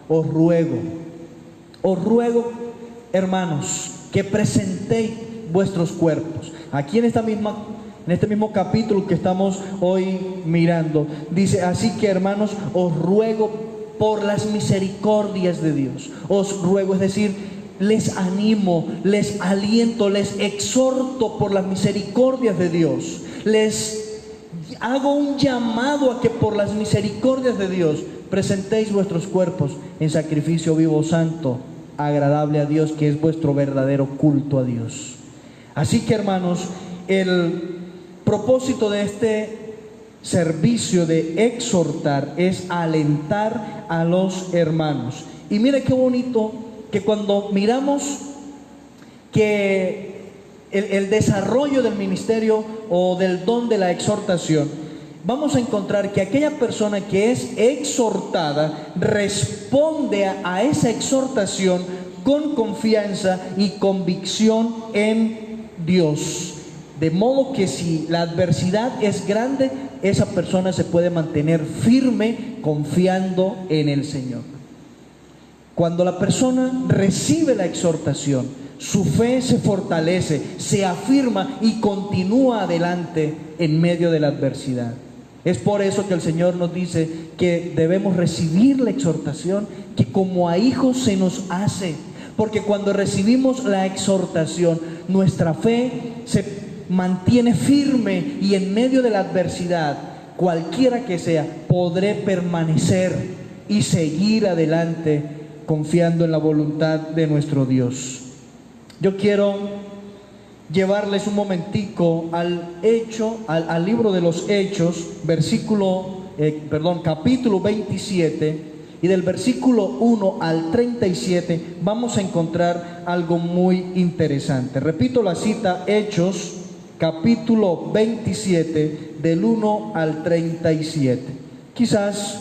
Os ruego, hermanos, que presentéis vuestros cuerpos. Aquí en este mismo capítulo que estamos hoy mirando, dice, así que hermanos, os ruego por las misericordias de Dios. Os ruego, es decir, les animo, les aliento, les exhorto por las misericordias de Dios. Les hago un llamado a que por las misericordias de Dios presentéis vuestros cuerpos en sacrificio vivo, santo, agradable a Dios, que es vuestro verdadero culto a Dios. Así que, hermanos, el propósito de este servicio de exhortar es alentar a los hermanos. Y mire qué bonito que cuando miramos que el desarrollo del ministerio o del don de la exhortación, vamos a encontrar que aquella persona que es exhortada responde a esa exhortación con confianza y convicción en Dios. De modo que si la adversidad es grande, esa persona se puede mantener firme confiando en el Señor. Cuando la persona recibe la exhortación, su fe se fortalece, se afirma y continúa adelante en medio de la adversidad. Es por eso que el Señor nos dice que debemos recibir la exhortación, que como a hijos se nos hace. Porque cuando recibimos la exhortación, nuestra fe se mantiene firme y en medio de la adversidad, cualquiera que sea, podré permanecer y seguir adelante confiando en la voluntad de nuestro Dios. Yo quiero llevarles un momentico al libro de los Hechos, capítulo 27, y del versículo 1 al 37 vamos a encontrar algo muy interesante. Repito la cita, Hechos capítulo 27 del 1 al 37. Quizás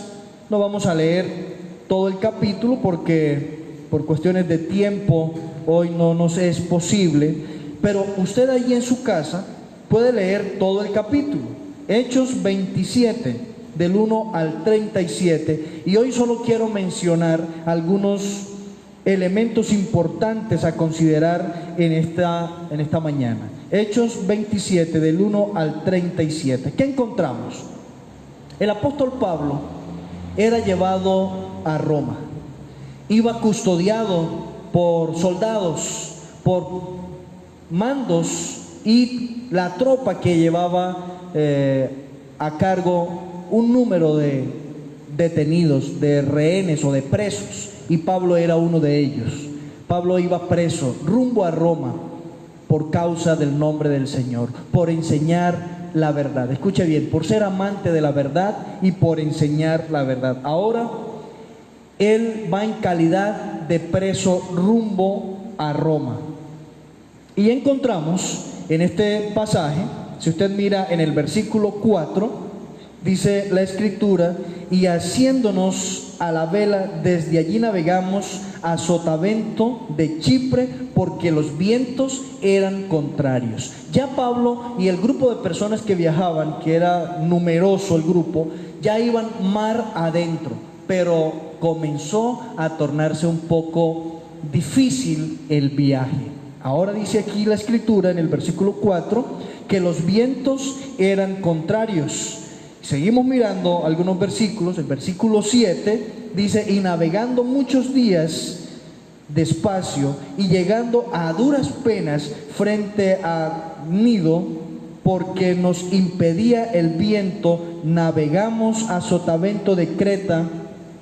no vamos a leer todo el capítulo porque por cuestiones de tiempo hoy no nos es posible, pero usted allí en su casa puede leer todo el capítulo. Hechos 27 del 1 al 37, y hoy solo quiero mencionar algunos elementos importantes a considerar en esta mañana. Hechos 27 del 1 al 37. ¿Qué encontramos? El apóstol Pablo era llevado a Roma, iba custodiado por soldados, por mandos y la tropa que llevaba a cargo un número de detenidos, de rehenes o de presos, y Pablo era uno de ellos. Pablo iba preso rumbo a Roma por causa del nombre del Señor, por enseñar la verdad. Escuche bien, por ser amante de la verdad y por enseñar la verdad. Ahora él va en calidad de preso rumbo a Roma. Y encontramos en este pasaje, si usted mira en el versículo 4, dice la Escritura: y haciéndonos a la vela, desde allí navegamos a Sotavento de Chipre, porque los vientos eran contrarios. Ya Pablo y el grupo de personas que viajaban, que era numeroso el grupo, ya iban mar adentro, pero comenzó a tornarse un poco difícil el viaje. Ahora dice aquí la Escritura en el versículo 4 que los vientos eran contrarios. Seguimos mirando algunos versículos. El versículo 7 dice: y navegando muchos días despacio y llegando a duras penas frente a Gnido, porque nos impedía el viento, navegamos a Sotavento de Creta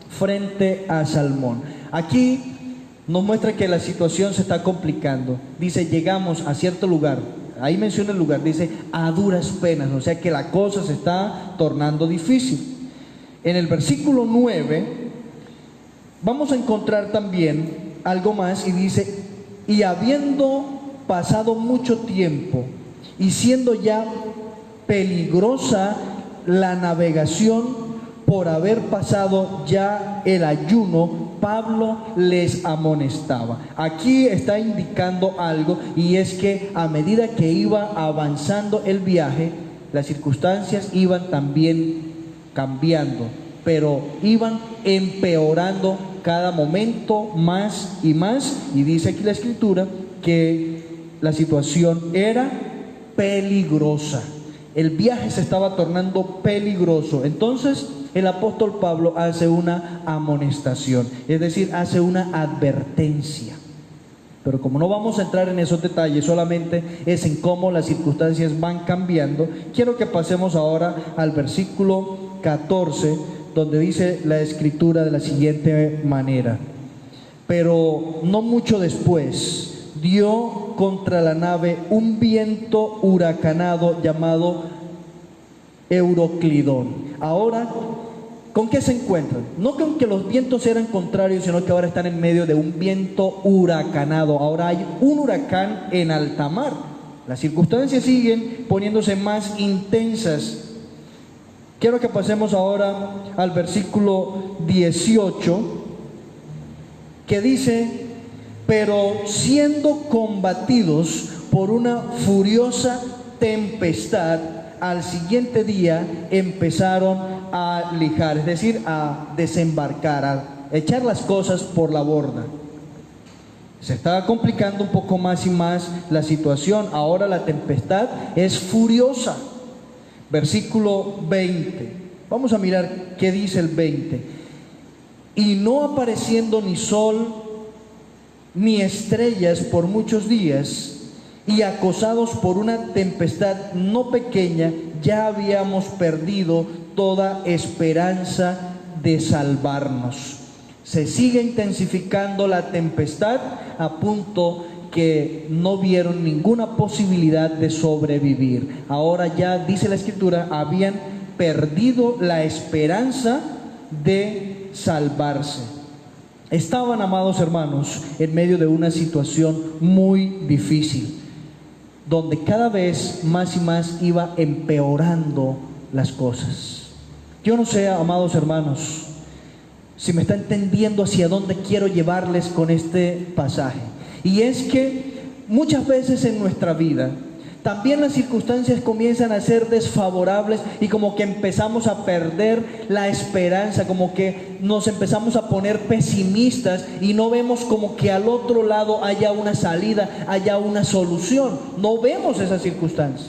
frente a Salmón. Aquí nos muestra que la situación se está complicando. Dice: llegamos a cierto lugar. Ahí menciona el lugar, dice a duras penas, o sea que la cosa se está tornando difícil. En el versículo 9 vamos a encontrar también algo más, y dice: y habiendo pasado mucho tiempo y siendo ya peligrosa la navegación por haber pasado ya el ayuno, Pablo les amonestaba. Aquí está indicando algo, y es que a medida que iba avanzando el viaje, las circunstancias iban también cambiando, pero iban empeorando cada momento más y más. Y dice aquí la Escritura que la situación era peligrosa. El viaje se estaba tornando peligroso. Entonces el apóstol Pablo hace una amonestación, es decir, hace una advertencia. Pero como no vamos a entrar en esos detalles, solamente es en cómo las circunstancias van cambiando, quiero que pasemos ahora al versículo 14, donde dice la Escritura de la siguiente manera: pero no mucho después dio contra la nave un viento huracanado llamado Euroclidón. Ahora ¿Con qué se encuentran? No con que los vientos eran contrarios, sino que ahora están en medio de un viento huracanado. Ahora hay un huracán en alta mar. Las circunstancias siguen poniéndose más intensas. Quiero que pasemos ahora al versículo 18, que dice: pero siendo combatidos por una furiosa tempestad, al siguiente día empezaron a lijar, es decir, a desembarcar, a echar las cosas por la borda. Se estaba complicando un poco más y más la situación. Ahora la tempestad es furiosa. Versículo 20. Vamos a mirar qué dice el 20. Y no apareciendo ni sol ni estrellas por muchos días, y acosados por una tempestad no pequeña, ya habíamos perdido toda esperanza de salvarnos. Se sigue intensificando la tempestad a punto que no vieron ninguna posibilidad de sobrevivir. Ahora ya, dice la Escritura, habían perdido la esperanza de salvarse. Estaban, amados hermanos, en medio de una situación muy difícil, donde cada vez más y más iba empeorando las cosas. Yo no sé, amados hermanos, si me está entendiendo hacia dónde quiero llevarles con este pasaje. Y es que muchas veces en nuestra vida también las circunstancias comienzan a ser desfavorables y como que empezamos a perder la esperanza, como que nos empezamos a poner pesimistas y no vemos como que al otro lado haya una salida, haya una solución. No vemos esa circunstancia.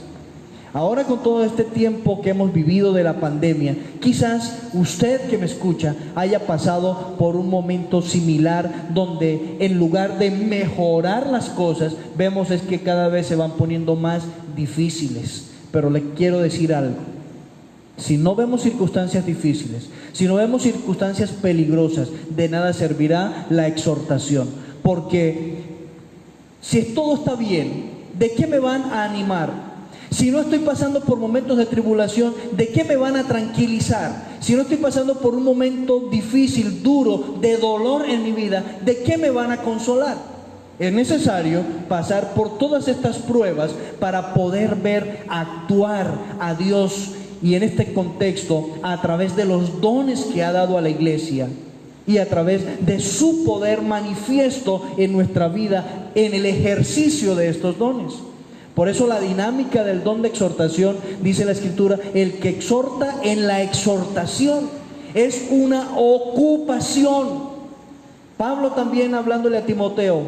Ahora, con todo este tiempo que hemos vivido de la pandemia, quizás usted que me escucha haya pasado por un momento similar, donde en lugar de mejorar las cosas, vemos es que cada vez se van poniendo más difíciles. Pero le quiero decir algo: si no vemos circunstancias difíciles, si no vemos circunstancias peligrosas, de nada servirá la exhortación. Porque si todo está bien, ¿de qué me van a animar? Si no estoy pasando por momentos de tribulación, ¿de qué me van a tranquilizar? Si no estoy pasando por un momento difícil, duro, de dolor en mi vida, ¿de qué me van a consolar? Es necesario pasar por todas estas pruebas para poder ver actuar a Dios, y en este contexto, a través de los dones que ha dado a la iglesia y a través de su poder manifiesto en nuestra vida, en el ejercicio de estos dones. Por eso la dinámica del don de exhortación, dice la Escritura, el que exhorta en la exhortación, es una ocupación. Pablo también, hablándole a Timoteo,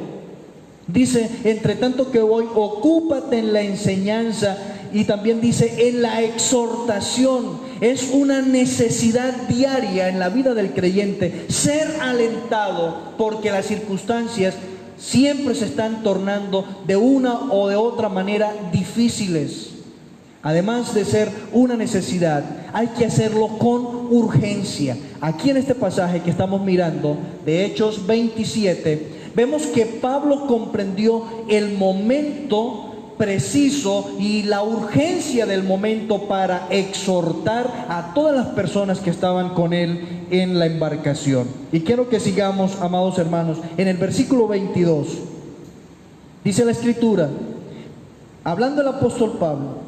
dice: entre tanto que voy, ocúpate en la enseñanza. Y también dice en la exhortación. Es una necesidad diaria en la vida del creyente ser alentado, porque las circunstancias siempre se están tornando de una o de otra manera difíciles. Además de ser una necesidad, hay que hacerlo con urgencia. Aquí en este pasaje que estamos mirando, de Hechos 27, vemos que Pablo comprendió el momento preciso y la urgencia del momento para exhortar a todas las personas que estaban con él en la embarcación. Y quiero que sigamos, amados hermanos, en el versículo 22. Dice la Escritura, hablando el apóstol Pablo,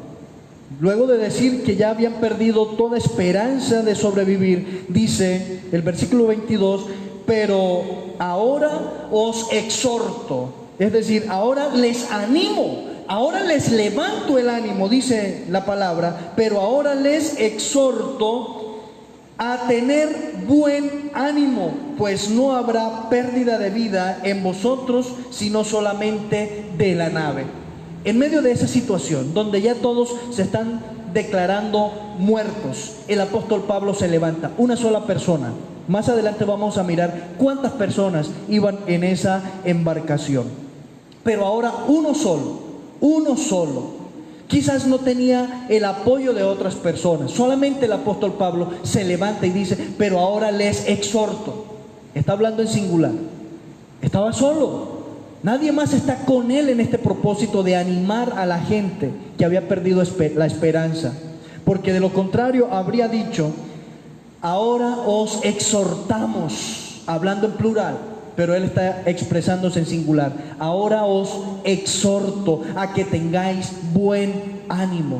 luego de decir que ya habían perdido toda esperanza de sobrevivir, dice el versículo 22: pero ahora os exhorto, es decir, ahora les animo, ahora les levanto el ánimo, dice la palabra, pero ahora les exhorto a tener buen ánimo, pues no habrá pérdida de vida en vosotros, sino solamente de la nave. En medio de esa situación, donde ya todos se están declarando muertos, el apóstol Pablo se levanta, una sola persona. Más adelante vamos a mirar cuántas personas iban en esa embarcación. Pero ahora uno solo. Quizás no tenía el apoyo de otras personas. Solamente el apóstol Pablo se levanta y dice: pero ahora les exhorto. Está hablando en singular. Estaba solo. Nadie más está con él en este propósito de animar a la gente que había perdido la esperanza. Porque de lo contrario habría dicho: ahora os exhortamos, hablando en plural, pero él está expresándose en singular. Ahora os exhorto a que tengáis buen ánimo.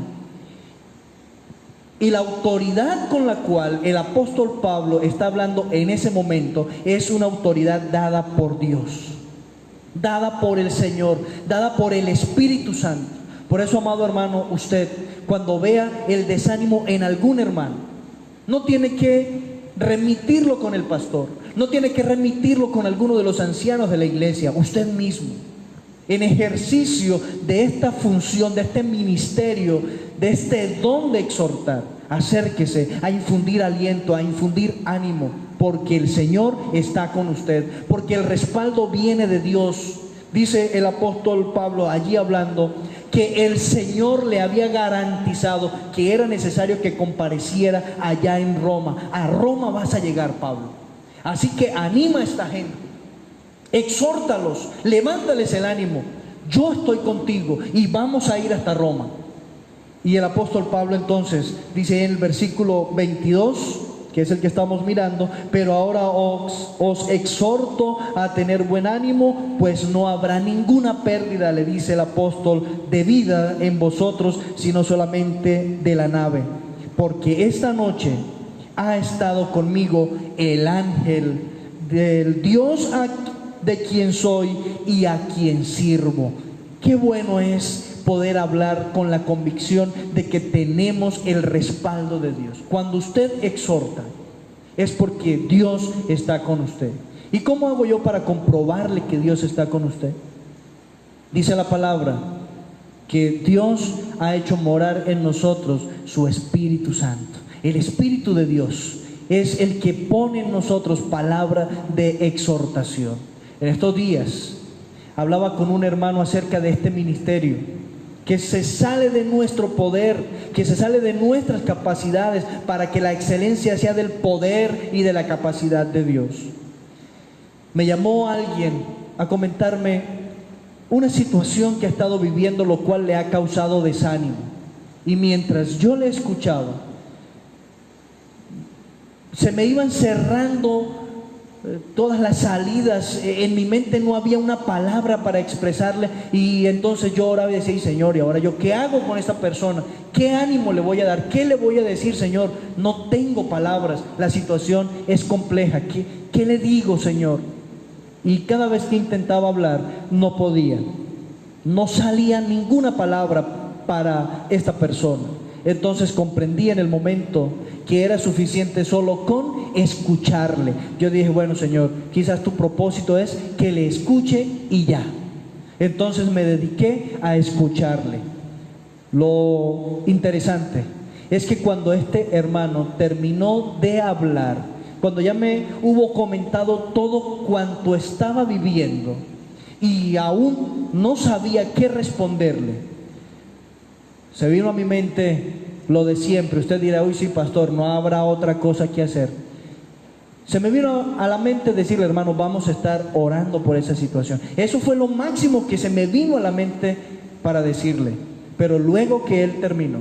Y la autoridad con la cual el apóstol Pablo está hablando en ese momento es una autoridad dada por Dios, dada por el Señor, dada por el Espíritu Santo. Por eso, amado hermano, usted cuando vea el desánimo en algún hermano, no tiene que remitirlo con el pastor, no tiene que remitirlo con alguno de los ancianos de la iglesia. Usted mismo, en ejercicio de esta función, de este ministerio, de este don de exhortar, acérquese a infundir aliento, a infundir ánimo, porque el Señor está con usted, porque el respaldo viene de Dios. Dice el apóstol Pablo allí hablando que el Señor le había garantizado que era necesario que compareciera allá en Roma. A Roma vas a llegar, Pablo. Así que anima a esta gente, exhórtalos, levántales el ánimo. Yo estoy contigo y vamos a ir hasta Roma. Y el apóstol Pablo entonces dice en el versículo 22, que es el que estamos mirando: pero ahora os exhorto a tener buen ánimo, pues no habrá ninguna pérdida, le dice el apóstol, de vida en vosotros, sino solamente de la nave. Porque esta noche ha estado conmigo el ángel del Dios de quien soy y a quien sirvo. Qué bueno es poder hablar con la convicción de que tenemos el respaldo de Dios. Cuando usted exhorta, es porque Dios está con usted. ¿Y cómo hago yo para comprobarle que Dios está con usted? Dice la palabra que Dios ha hecho morar en nosotros su Espíritu Santo. El Espíritu de Dios es el que pone en nosotros palabra de exhortación. En estos días hablaba con un hermano acerca de este ministerio, que se sale de nuestro poder, que se sale de nuestras capacidades, para que la excelencia sea del poder y de la capacidad de Dios. Me llamó alguien a comentarme una situación que ha estado viviendo, lo cual le ha causado desánimo. Y mientras yo le escuchaba, se me iban cerrando todas las salidas. En mi mente no había una palabra para expresarle, y entonces yo oraba y decía: Señor, ¿y ahora yo qué hago con esta persona? ¿Qué ánimo le voy a dar? ¿Qué le voy a decir, Señor? No tengo palabras, la situación es compleja. ¿Qué le digo, Señor? Y cada vez que intentaba hablar, no podía, no salía ninguna palabra para esta persona. Entonces comprendí en el momento que era suficiente solo con escucharle. Yo dije: bueno, Señor, quizás tu propósito es que le escuche y ya. Entonces me dediqué a escucharle. Lo interesante es que cuando este hermano terminó de hablar, cuando ya me hubo comentado todo cuanto estaba viviendo y aún no sabía qué responderle, se vino a mi mente lo de siempre. Usted dirá: uy, sí, pastor, no habrá otra cosa que hacer. Se me vino a la mente decirle: hermano, vamos a estar orando por esa situación. Eso fue lo máximo que se me vino a la mente para decirle. Pero luego que él terminó,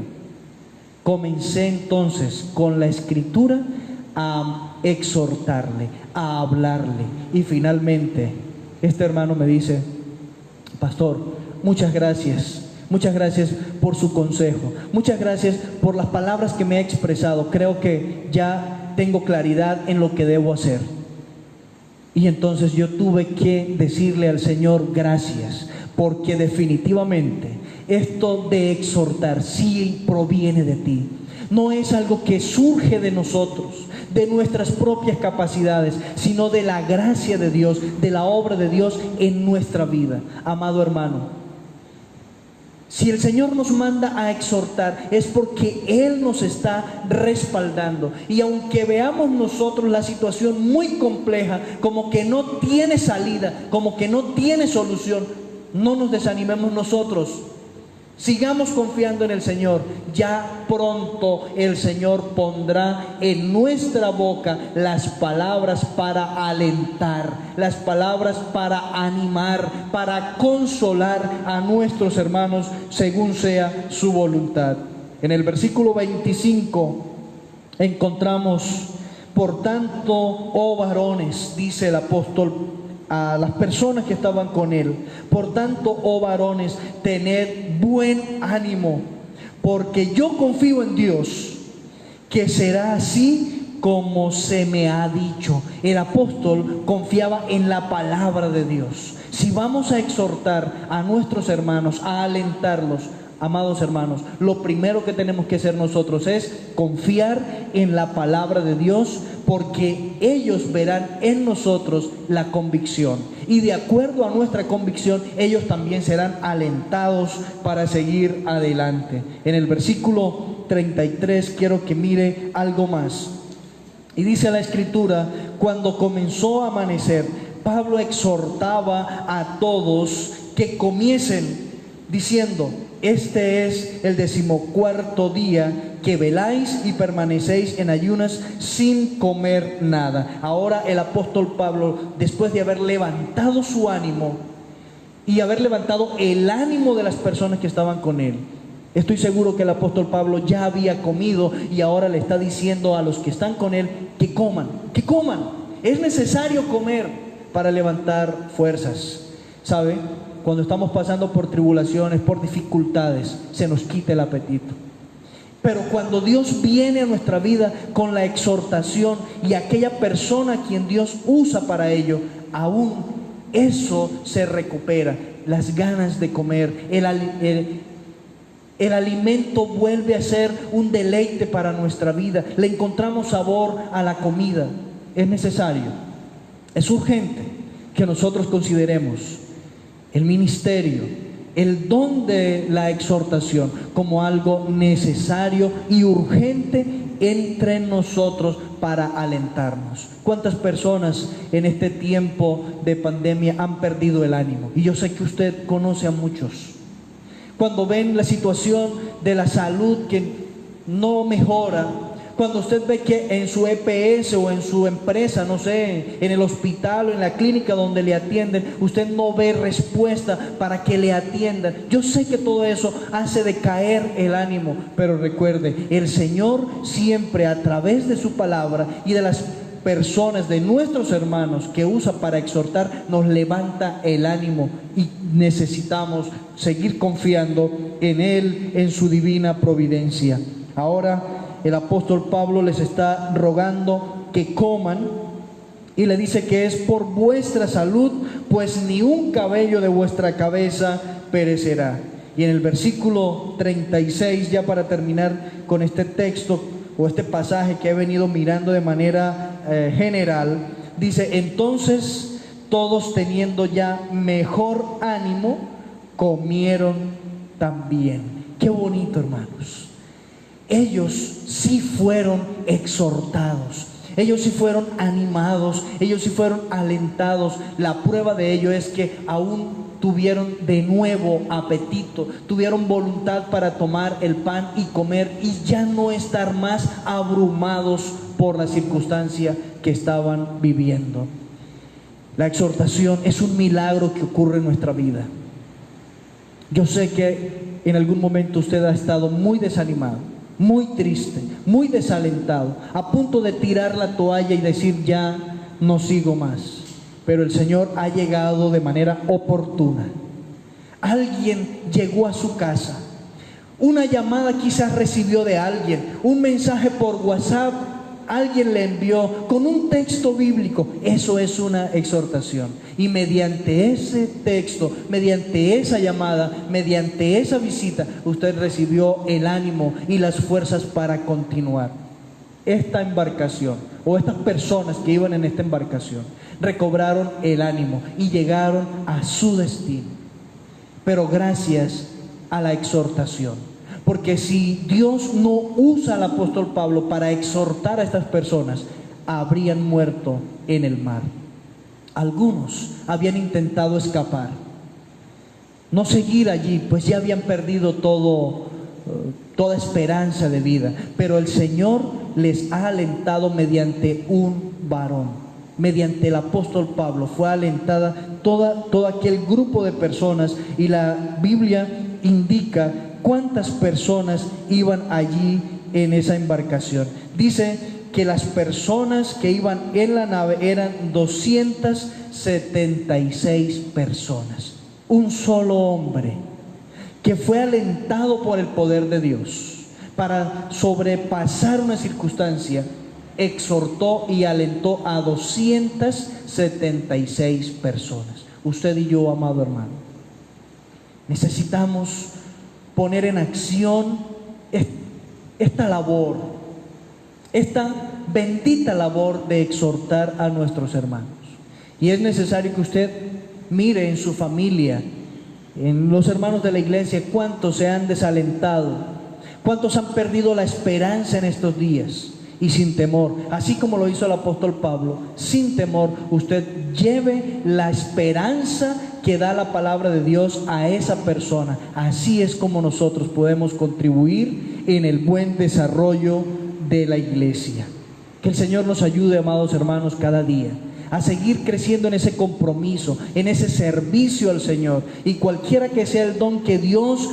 comencé entonces con la escritura a exhortarle, a hablarle. Y finalmente este hermano me dice: pastor, muchas gracias. Muchas gracias por su consejo. Muchas gracias por las palabras que me ha expresado. Creo que ya tengo claridad en lo que debo hacer. Y entonces yo tuve que decirle al Señor: gracias, porque definitivamente esto de exhortar sí proviene de ti. No es algo que surge de nosotros, de nuestras propias capacidades, sino de la gracia de Dios, de la obra de Dios en nuestra vida. Amado hermano, si el Señor nos manda a exhortar, es porque Él nos está respaldando. Y aunque veamos nosotros la situación muy compleja, como que no tiene salida, como que no tiene solución, no nos desanimemos nosotros. Sigamos confiando en el Señor. Ya pronto el Señor pondrá en nuestra boca las palabras para alentar, las palabras para animar, para consolar a nuestros hermanos según sea su voluntad. En el versículo 25 encontramos Por tanto, oh varones, dice el apóstol a las personas que estaban con él, por tanto, oh varones, tened buen ánimo, porque yo confío en Dios, que será así como se me ha dicho. El apóstol confiaba en la palabra de Dios. Si vamos a exhortar a nuestros hermanos, a alentarlos, amados hermanos, lo primero que tenemos que hacer nosotros es confiar en la palabra de Dios, porque ellos verán en nosotros la convicción, y de acuerdo a nuestra convicción ellos también serán alentados para seguir adelante. En el versículo 33 quiero que mire algo más, y dice la escritura: cuando comenzó a amanecer, Pablo exhortaba a todos que comiesen, diciendo: este es el 14º día que veláis y permanecéis en ayunas sin comer nada. Ahora el apóstol Pablo, después de haber levantado su ánimo y haber levantado el ánimo de las personas que estaban con él, estoy seguro que el apóstol Pablo ya había comido y ahora le está diciendo a los que están con él que coman, que coman. Es necesario comer para levantar fuerzas. ¿Sabe? Cuando estamos pasando por tribulaciones, por dificultades, se nos quita el apetito. Pero cuando Dios viene a nuestra vida con la exhortación y aquella persona a quien Dios usa para ello, aún eso se recupera. Las ganas de comer, el alimento vuelve a ser un deleite para nuestra vida. Le encontramos sabor a la comida. Es necesario, es urgente que nosotros consideremos el ministerio, el don de la exhortación como algo necesario y urgente entre nosotros para alentarnos. ¿Cuántas personas en este tiempo de pandemia han perdido el ánimo? Y yo sé que usted conoce a muchos. Cuando ven la situación de la salud que no mejora, cuando usted ve que en su EPS o en su empresa, no sé, en el hospital o en la clínica donde le atienden, usted no ve respuesta para que le atiendan. Yo sé que todo eso hace decaer el ánimo, pero recuerde, el Señor siempre a través de su palabra y de las personas, de nuestros hermanos que usa para exhortar, nos levanta el ánimo, y necesitamos seguir confiando en Él, en su divina providencia. Ahora el apóstol Pablo les está rogando que coman y le dice que es por vuestra salud, pues ni un cabello de vuestra cabeza perecerá. Y en el versículo 36, ya para terminar con este texto o este pasaje que he venido mirando de manera general, dice: entonces todos, teniendo ya mejor ánimo, comieron también. Qué bonito, hermanos. Ellos sí fueron exhortados, ellos sí fueron animados, ellos sí fueron alentados. La prueba de ello es que aún tuvieron de nuevo apetito, tuvieron voluntad para tomar el pan y comer y ya no estar más abrumados por la circunstancia que estaban viviendo. La exhortación es un milagro que ocurre en nuestra vida. Yo sé que en algún momento usted ha estado muy desanimado, muy triste, muy desalentado, a punto de tirar la toalla y decir: ya no sigo más. Pero el Señor ha llegado de manera oportuna. Alguien llegó a su casa, una llamada quizás recibió de alguien, un mensaje por WhatsApp alguien le envió con un texto bíblico. Eso es una exhortación. Y mediante ese texto, mediante esa llamada, mediante esa visita, usted recibió el ánimo y las fuerzas para continuar. Esta embarcación, o estas personas que iban en esta embarcación, recobraron el ánimo y llegaron a su destino. Pero gracias a la exhortación. Porque si Dios no usa al apóstol Pablo para exhortar a estas personas, habrían muerto en el mar. Algunos habían intentado escapar, no seguir allí, pues ya habían perdido toda esperanza de vida. Pero el Señor les ha alentado mediante un varón, mediante el apóstol Pablo. Fue alentada todo aquel grupo de personas, y la Biblia indica cuántas personas iban allí en esa embarcación. Dice que las personas que iban en la nave eran 276 personas. Un solo hombre que fue alentado por el poder de Dios para sobrepasar una circunstancia, exhortó y alentó a 276 personas. Usted y yo, amado hermano, necesitamos poner en acción esta labor, esta bendita labor de exhortar a nuestros hermanos. Y es necesario que usted mire en su familia, en los hermanos de la iglesia, cuántos se han desalentado, cuántos han perdido la esperanza en estos días. Y sin temor, así como lo hizo el apóstol Pablo, sin temor, usted lleve la esperanza que da la palabra de Dios a esa persona. Así es como nosotros podemos contribuir en el buen desarrollo de la iglesia. Que el Señor nos ayude, amados hermanos, cada día a seguir creciendo en ese compromiso, en ese servicio al Señor. Y cualquiera que sea el don que Dios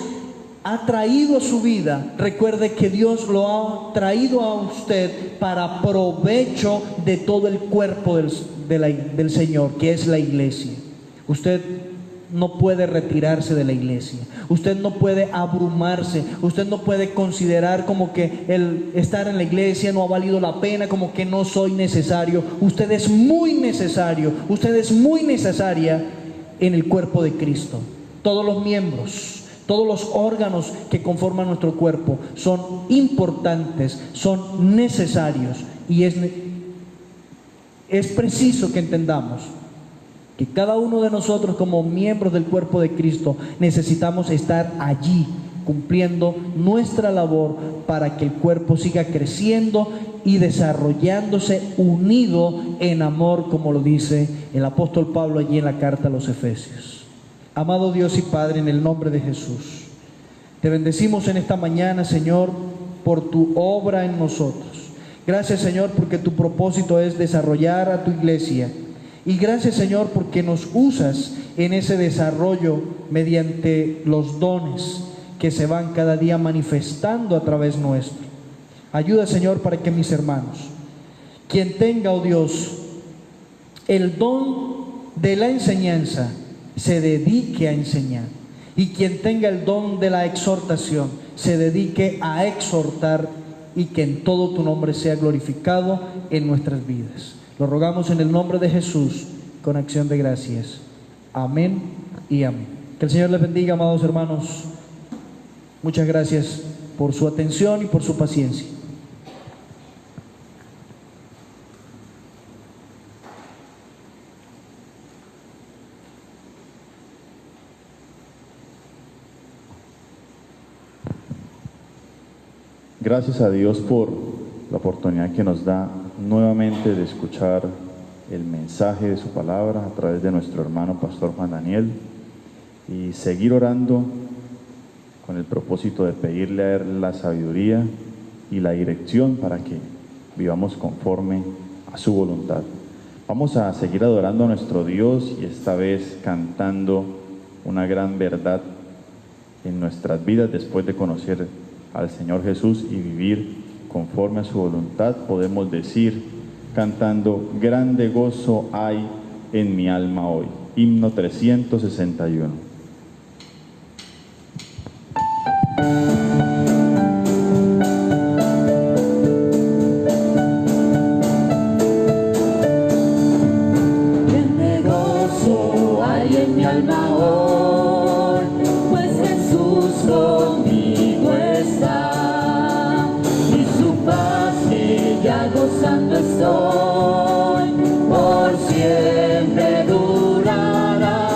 ha traído a su vida, recuerde que Dios lo ha traído a usted para provecho de todo el cuerpo del Señor, que es la iglesia. Usted no puede retirarse de la iglesia, usted no puede abrumarse, usted no puede considerar como que el estar en la iglesia no ha valido la pena, como que no soy necesario. Usted es muy necesario, usted es muy necesaria en el cuerpo de Cristo. Todos los miembros, todos los órganos que conforman nuestro cuerpo son importantes, son necesarios, y es preciso que entendamos que cada uno de nosotros, como miembros del cuerpo de Cristo, necesitamos estar allí cumpliendo nuestra labor para que el cuerpo siga creciendo y desarrollándose unido en amor, como lo dice el apóstol Pablo allí en la carta a los Efesios. Amado Dios y Padre, en el nombre de Jesús, te bendecimos en esta mañana, Señor, por tu obra en nosotros. Gracias, Señor, porque tu propósito es desarrollar a tu iglesia. Y gracias, Señor, porque nos usas en ese desarrollo mediante los dones que se van cada día manifestando a través nuestro. Ayuda, Señor, para que mis hermanos, quien tenga, oh Dios, el don de la enseñanza, se dedique a enseñar, y quien tenga el don de la exhortación, se dedique a exhortar, y que en todo tu nombre sea glorificado en nuestras vidas. Lo rogamos en el nombre de Jesús, con acción de gracias. Amén y amén. Que el Señor les bendiga, amados hermanos. Muchas gracias por su atención y por su paciencia. Gracias a Dios por la oportunidad que nos da nuevamente de escuchar el mensaje de su palabra a través de nuestro hermano Pastor Juan Daniel, y seguir orando con el propósito de pedirle a Él la sabiduría y la dirección para que vivamos conforme a su voluntad. Vamos a seguir adorando a nuestro Dios, y esta vez cantando una gran verdad en nuestras vidas. Después de conocer al Señor Jesús y vivir conforme a su voluntad, podemos decir, cantando: grande gozo hay en mi alma hoy. Himno 361. Grande gozo hay en mi alma hoy, pues Jesús conmigo está, y su paz que ya gozando estoy, por siempre durará.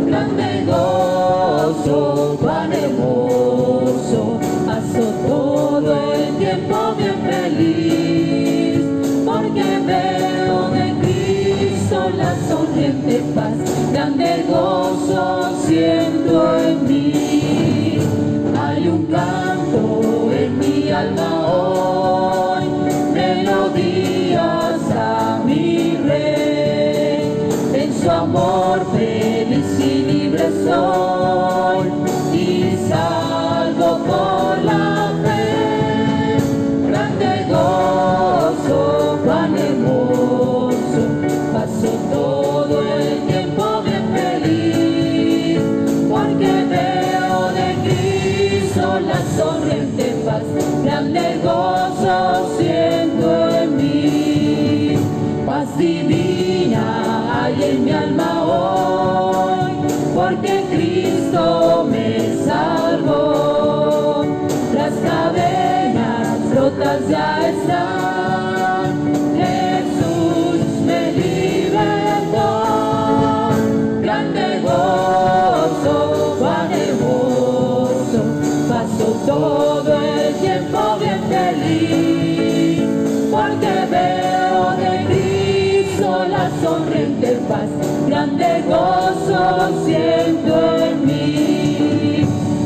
Grande gozo, cuán hermoso, paso todo el tiempo bien feliz, porque veo en Cristo la sonriente paz. Grande gozo siento en mí, hay un canto en mi alma hoy, melodías a mi Rey. En su amor feliz y libre soy, y salvo por la fe. Grande gozo gozo siento en mí, paz divina hay en mi alma hoy, porque Cristo me salvó. Las cadenas rotas ya están, Jesús me libertó. Grande gozo, cuán hermoso, paso todo el tiempo bien feliz, porque veo de Cristo la sonriente paz. Grande gozo siento en mí,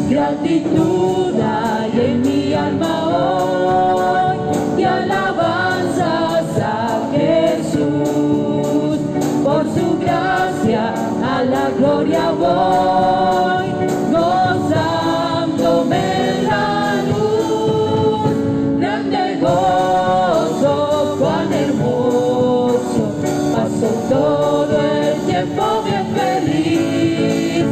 gratitud hay en mi alma hoy, y alabanzas a Jesús. Por su gracia a la gloria voy, gozándome en la luz. Grande gozo, cuán hermoso, paso todo el tiempo bien feliz,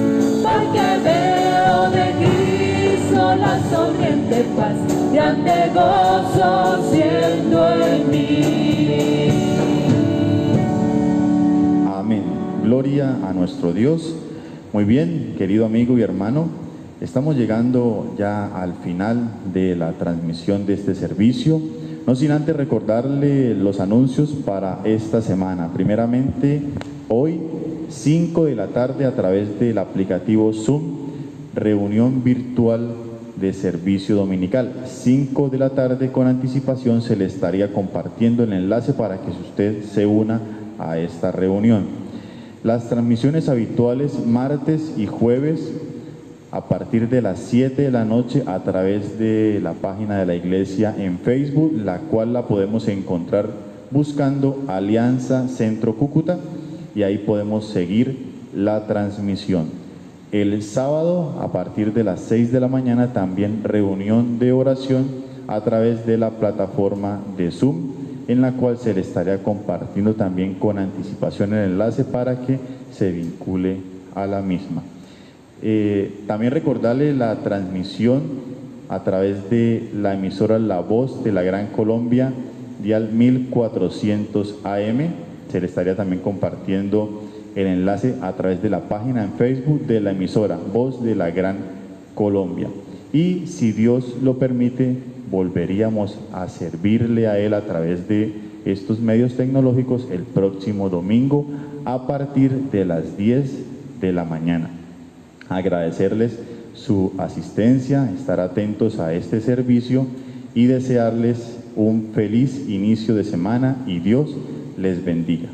porque veo de Cristo la sonriente paz. Grande gozo siento en mí. Amén. Gloria a nuestro Dios. Muy bien, querido amigo y hermano, estamos llegando ya al final de la transmisión de este servicio. No sin antes recordarle los anuncios para esta semana. Primeramente, hoy, 5 de la tarde, a través del aplicativo Zoom, reunión virtual de servicio dominical. 5 de la tarde, con anticipación se le estaría compartiendo el enlace para que usted se una a esta reunión. Las transmisiones habituales martes y jueves a partir de las 7 de la noche a través de la página de la iglesia en Facebook, la cual la podemos encontrar buscando Alianza Centro Cúcuta, y ahí podemos seguir la transmisión. El sábado a partir de las 6 de la mañana también reunión de oración a través de la plataforma de Zoom, en la cual se le estaría compartiendo también con anticipación el enlace para que se vincule a la misma. También recordarle la transmisión a través de la emisora La Voz de la Gran Colombia, dial 1400 AM. Se le estaría también compartiendo el enlace a través de la página en Facebook de la emisora Voz de la Gran Colombia. Y si Dios lo permite, volveríamos a servirle a Él a través de estos medios tecnológicos el próximo domingo a partir de las 10 de la mañana. Agradecerles su asistencia, estar atentos a este servicio y desearles un feliz inicio de semana y Dios les bendiga.